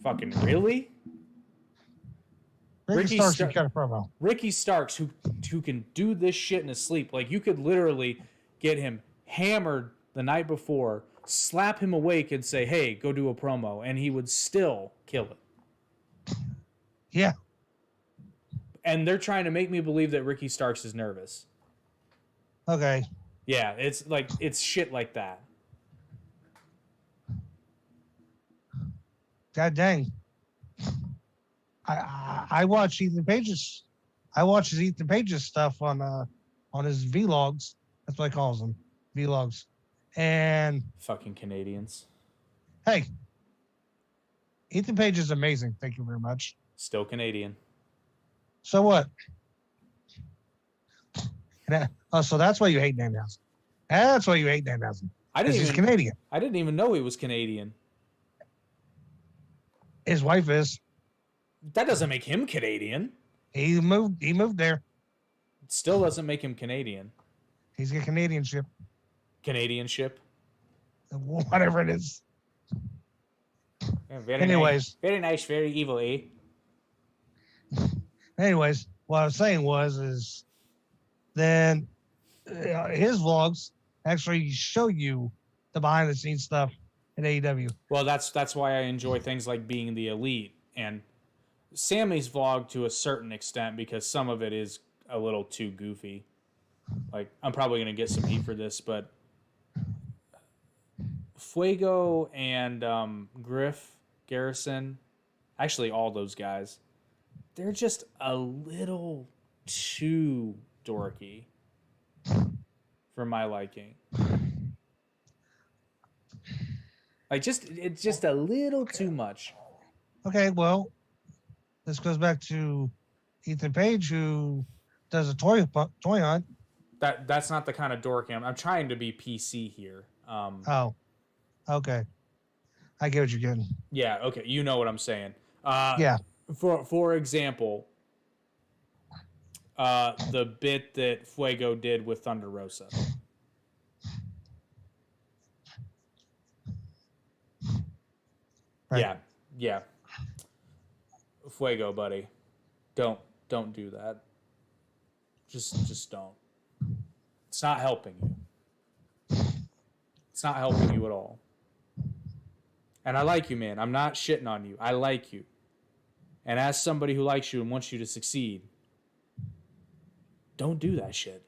Fucking really? Ricky Starks got a promo. Ricky Starks, who can do this shit in his sleep. Like, you could literally get him hammered the night before, slap him awake, and say, "Hey, go do a promo," and he would still kill it. Yeah. and they're trying to make me believe that Ricky Starks is nervous. Okay. Yeah, it's shit like that. God dang. I watch Ethan Page's. I watch his Ethan Page's stuff on his vlogs. That's what I calls them, vlogs. And Fucking Canadians. hey, Ethan Page is amazing. Thank you very much. Still Canadian. So what? So that's why you hate Danhausen. That's why you hate Danhausen. Because he's Canadian. I didn't even know he was Canadian. His wife is. That doesn't make him Canadian. He moved there. It still doesn't make him Canadian. He's a Canadianship. Canadianship? Whatever it is. Yeah, very anyways. Nice. Very nice, very evil, eh? Anyways, what I was saying is then his vlogs actually show you the behind the scenes stuff at AEW. Well, that's why I enjoy things like Being the Elite and Sammy's vlog to a certain extent, because some of it is a little too goofy. Like, I'm probably going to get some heat for this, but Fuego and Griff Garrison, actually all those guys, they're just a little too dorky for my liking. Like, it's just a little too much. Okay, well, this goes back to Ethan Page, who does a toy hunt. That's not the kind of dork I'm trying to be PC here. Oh, okay. I get what you're getting. Yeah, okay. You know what I'm saying. Yeah. For example, the bit that Fuego did with Thunder Rosa. Right. Yeah. Fuego, buddy. Don't do that. Just don't. It's not helping you. It's not helping you at all. And I like you, man. I'm not shitting on you. I like you. And as somebody who likes you and wants you to succeed, don't do that shit.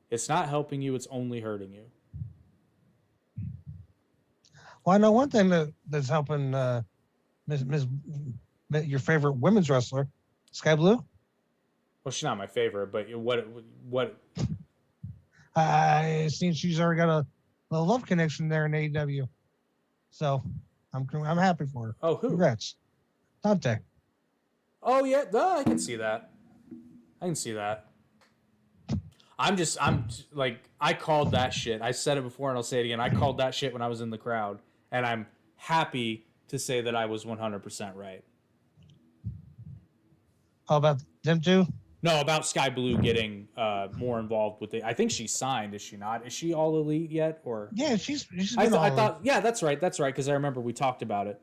It's not helping you. It's only hurting you. Well, I know one thing that's helping your favorite women's wrestler, Sky Blue. Well, she's not my favorite, but what? I seen she's already got a love connection there in AEW, so I'm happy for her. Oh, who? Congrats, Dante. Oh yeah, I can see that. I'm like, I called that shit. I said it before and I'll say it again. I called that shit when I was in the crowd, and I'm happy to say that I was 100% right. How about them two? No, about Sky Blue getting more involved with it. I think she's signed, is she not? Is she all elite yet? Or yeah, she's I thought, yeah, that's right, because I remember we talked about it.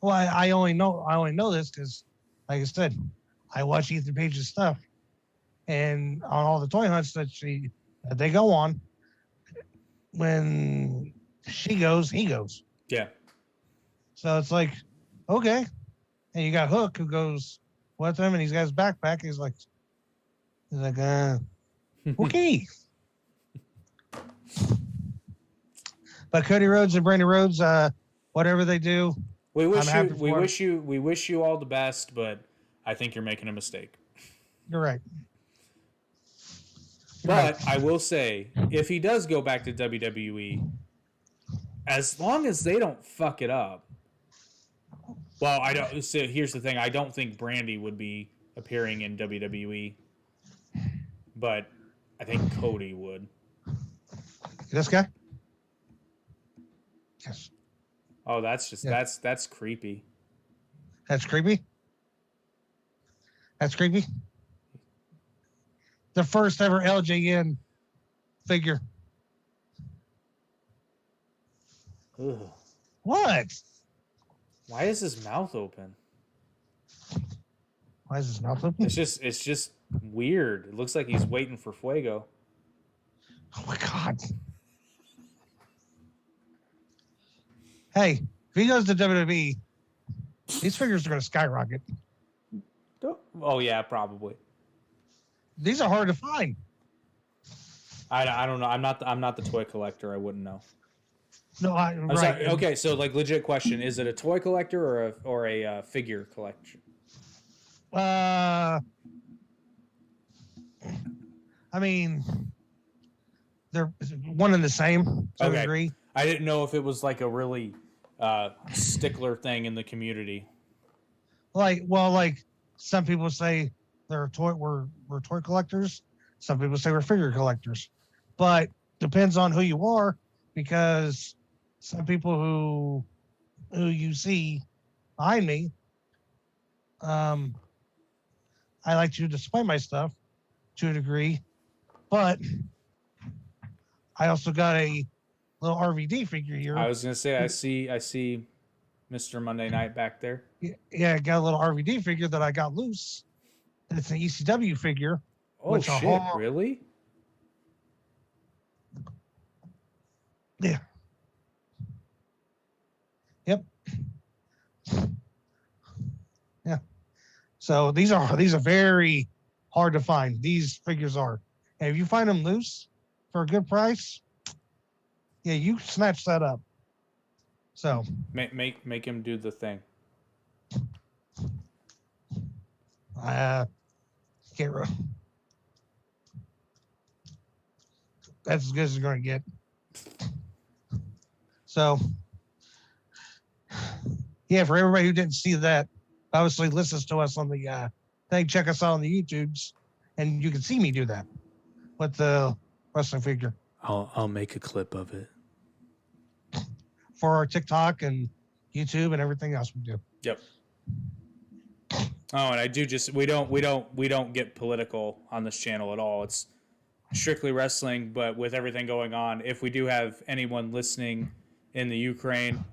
Well, I only know this because, like I said, I watch Ethan Page's stuff, and on all the toy hunts that they go on, when she goes, he goes. Yeah. So it's like, okay, and you got Hook who goes with him, and he's got his backpack. He's like, okay. But Cody Rhodes and Brandi Rhodes, whatever they do, we wish you all the best, but I think you're making a mistake. You're right. But I will say, if he does go back to WWE, as long as they don't fuck it up. Well, I don't. So here's the thing: I don't think Brandi would be appearing in WWE, but I think Cody would. This guy? Yes. Oh, that's that's creepy. That's creepy. That's creepy. The first ever LJN figure. Ugh. What? Why is his mouth open? Why is his mouth open? It's just weird. It looks like he's waiting for Fuego. Oh my God. Hey, if he goes to WWE, These figures are going to skyrocket. Oh yeah, probably. These are hard to find. I don't know. I'm not the toy collector. I wouldn't know. No, I'm right. sorry. Okay, so like legit question: is it a toy collector or a figure collection? I mean, they're one and the same to a degree. I didn't know if it was like a really stickler thing in the community. Like some people say we're toy collectors. Some people say we're figure collectors, but depends on who you are, because some people who you see behind me, I like to display my stuff to a degree, but I also got a little RVD figure here. I was gonna say I see Mr. Monday Night back there. Yeah, I got a little RVD figure that I got loose. It's an ECW figure. Oh shit! Really? Yeah. Yep. Yeah. So these are very hard to find. These figures are. And if you find them loose for a good price, yeah, you snatch that up. So make him do the thing. Get rid. That's as good as you're going to get. So, yeah, for everybody who didn't see that, obviously listens to us on the thing, check us out on the YouTubes, and you can see me do that with the wrestling figure. I'll make a clip of it for our TikTok and YouTube and everything else we do. Yep. Oh, and I do we don't get political on this channel at all. It's strictly wrestling, but with everything going on, if we do have anyone listening in the Ukraine,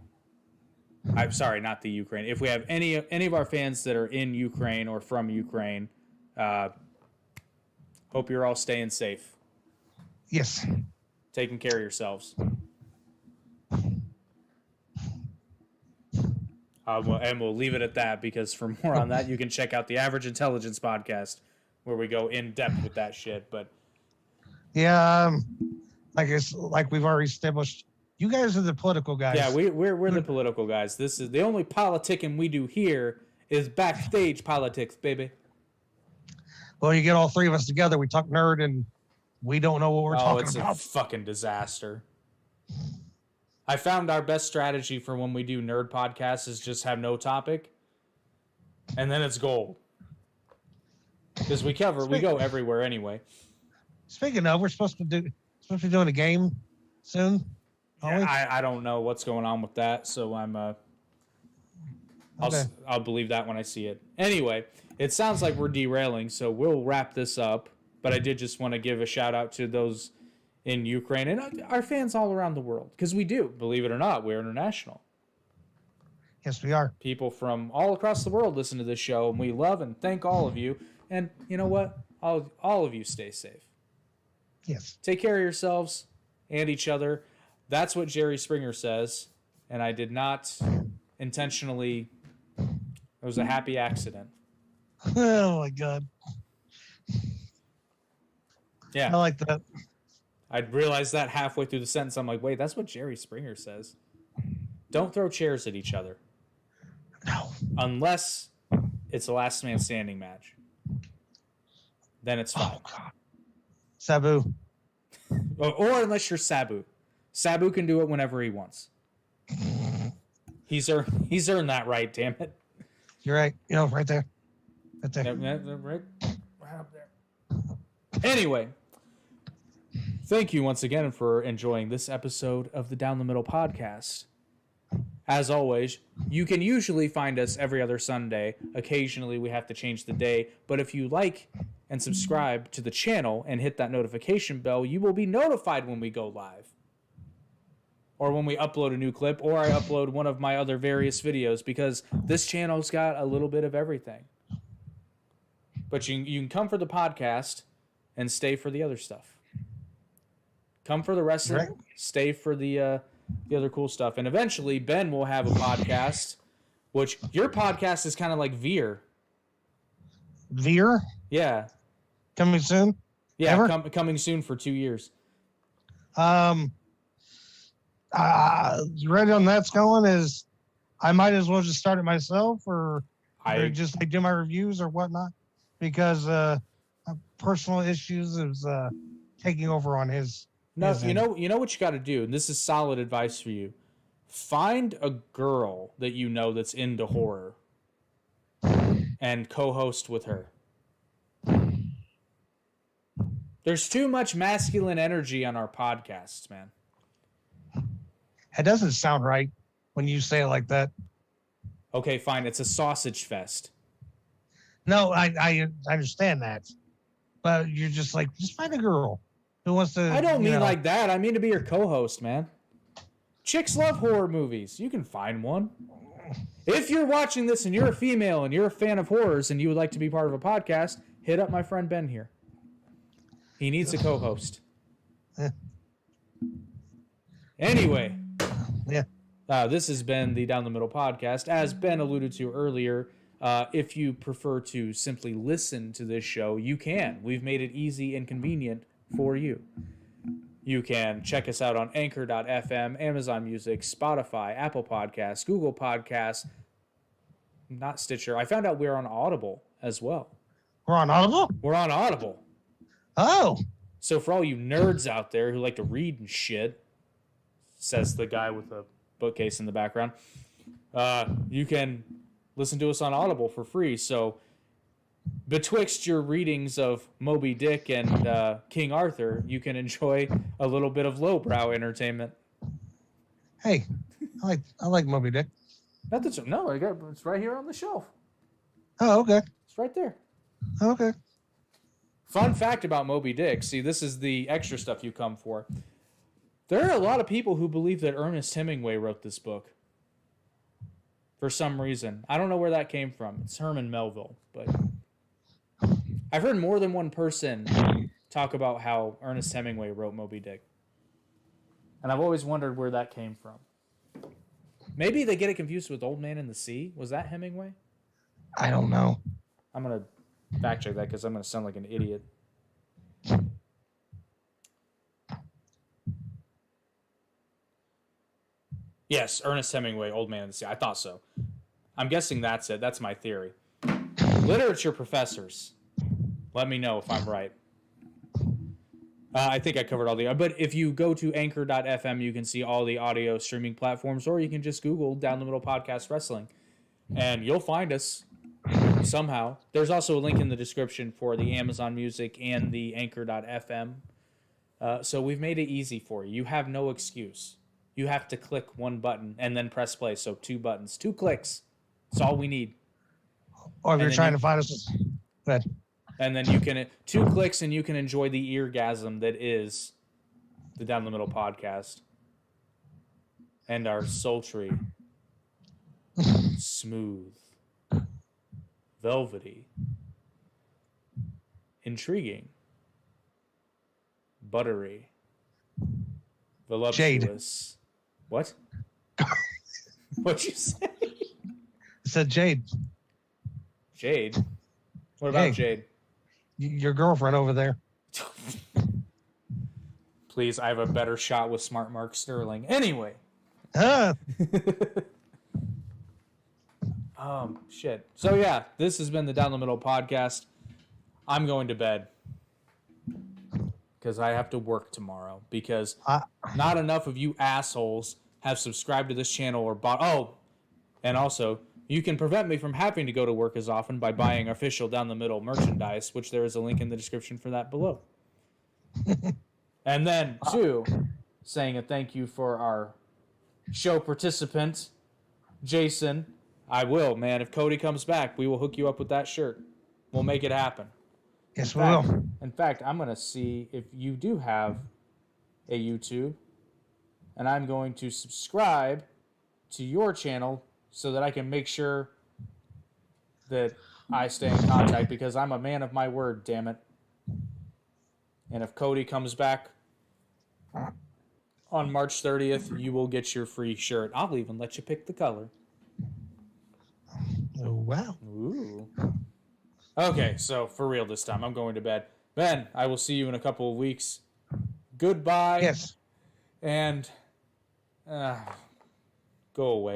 I'm sorry, not the Ukraine. If we have any of our fans that are in Ukraine or from Ukraine, hope you're all staying safe. Yes. Taking care of yourselves. And we'll leave it at that, because for more on that, you can check out the Average Intelligence podcast, where we go in depth with that shit. But yeah, like we've already established, you guys are the political guys. Yeah, we're the political guys. This is the only politicking we do here is backstage politics, baby. Well, you get all three of us together, we talk nerd, and we don't know what we're talking about. It's a fucking disaster. I found our best strategy for when we do nerd podcasts is just have no topic, and then it's gold. Because we go everywhere anyway. Speaking of, we're supposed to be doing a game soon. Yeah, I don't know what's going on with that, so I'll believe that when I see it. Anyway, it sounds like we're derailing, so we'll wrap this up. But I did just want to give a shout out to those in Ukraine and our fans all around the world, because we do, believe it or not, we're international. Yes, we are. People from all across the world listen to this show, and we love and thank all of you. And you know what? All of you stay safe. Yes. Take care of yourselves and each other. That's what Jerry Springer says, and I did not intentionally. It was a happy accident. Oh my God. Yeah. I like that. I realized that halfway through the sentence. I'm like, wait, that's what Jerry Springer says. Don't throw chairs at each other. No. Unless it's a last man standing match. Then it's fine. Oh, God. Sabu. Or unless you're Sabu. Sabu can do it whenever he wants. He's earned that right, damn it. You're right. You know, right there. Right there. Right up there. Anyway. Thank you once again for enjoying this episode of the Down the Middle podcast. As always, you can usually find us every other Sunday. Occasionally, we have to change the day. But if you like and subscribe to the channel and hit that notification bell, you will be notified when we go live. Or when we upload a new clip, or I upload one of my other various videos, because this channel's got a little bit of everything. But you can come for the podcast and stay for the other stuff. Come for the wrestling, right. Stay for the other cool stuff. And eventually, Ben will have a podcast which your podcast is kind of like Veer. Veer? Yeah. Coming soon? Yeah, coming soon for 2 years. Right on that's going is I might as well just start it myself or just like do my reviews or whatnot because personal issues is taking over on his. No, you know what you got to do, and this is solid advice for you. Find a girl that you know that's into horror and co-host with her. There's too much masculine energy on our podcasts, man. It doesn't sound right when you say it like that. Okay, fine. It's a sausage fest. No, I understand that. But you're just like, just find a girl who wants to. I don't mean like that. I mean to be your co-host, man. Chicks love horror movies. You can find one. If you're watching this and you're a female and you're a fan of horrors and you would like to be part of a podcast, hit up my friend Ben here. He needs a co-host. Anyway. Yeah. This has been the Down the Middle podcast. As Ben alluded to earlier, if you prefer to simply listen to this show, you can. We've made it easy and convenient for you. You can check us out on Anchor.fm, Amazon Music, Spotify, Apple Podcasts, Google Podcasts, not Stitcher. I found out we're on Audible as well. We're on Audible? We're on Audible. Oh. So for all you nerds out there who like to read and shit, says the guy with a bookcase in the background, you can listen to us on Audible for free. So betwixt your readings of Moby Dick and King Arthur, you can enjoy a little bit of lowbrow entertainment. Hey, I like Moby Dick. No, it's right here on the shelf. Oh, okay. It's right there. Okay. Fun fact about Moby Dick. See, this is the extra stuff you come for. There are a lot of people who believe that Ernest Hemingway wrote this book. For some reason. I don't know where that came from. It's Herman Melville, but I've heard more than one person talk about how Ernest Hemingway wrote Moby Dick. And I've always wondered where that came from. Maybe they get it confused with Old Man in the Sea. Was that Hemingway? I don't know. I'm going to fact check that because I'm going to sound like an idiot. Yes, Ernest Hemingway, Old Man in the Sea. I thought so. I'm guessing that's it. That's my theory. Literature professors, let me know if I'm right. I think I covered all the... But if you go to Anchor.fm, you can see all the audio streaming platforms, or you can just Google Down the Middle Podcast Wrestling, and you'll find us somehow. There's also a link in the description for the Amazon Music and the Anchor.fm. So we've made it easy for you. You have no excuse. You have to click one button and then press play. So 2 buttons, 2 clicks. That's all we need. Or if you're trying to find us, go ahead. And then you can 2 clicks and you can enjoy the eargasm that is the Down the Middle podcast and our sultry, smooth, velvety, intriguing, buttery, voluptuous. Jade. What? What'd you say? I said Jade. Jade? What about Jade? Your girlfriend over there. Please, I have a better shot with Smart Mark Sterling. Anyway. Shit. So yeah, this has been the Down the Middle podcast. I'm going to bed because I have to work tomorrow because not enough of you assholes have subscribed to this channel or bought. Oh, and also, you can prevent me from having to go to work as often by buying official Down the Middle merchandise, which there is a link in the description for that below. And then, 2, saying a thank you for our show participant, Jason. I will, man. If Cody comes back, we will hook you up with that shirt. We'll make it happen. Yes, we will. In fact, I'm going to see if you do have a YouTube, and I'm going to subscribe to your channel so that I can make sure that I stay in contact because I'm a man of my word, damn it. And if Cody comes back on March 30th, you will get your free shirt. I'll even let you pick the color. Oh, wow. Ooh. Okay, so for real this time, I'm going to bed. Ben, I will see you in a couple of weeks. Goodbye. Yes. And go away.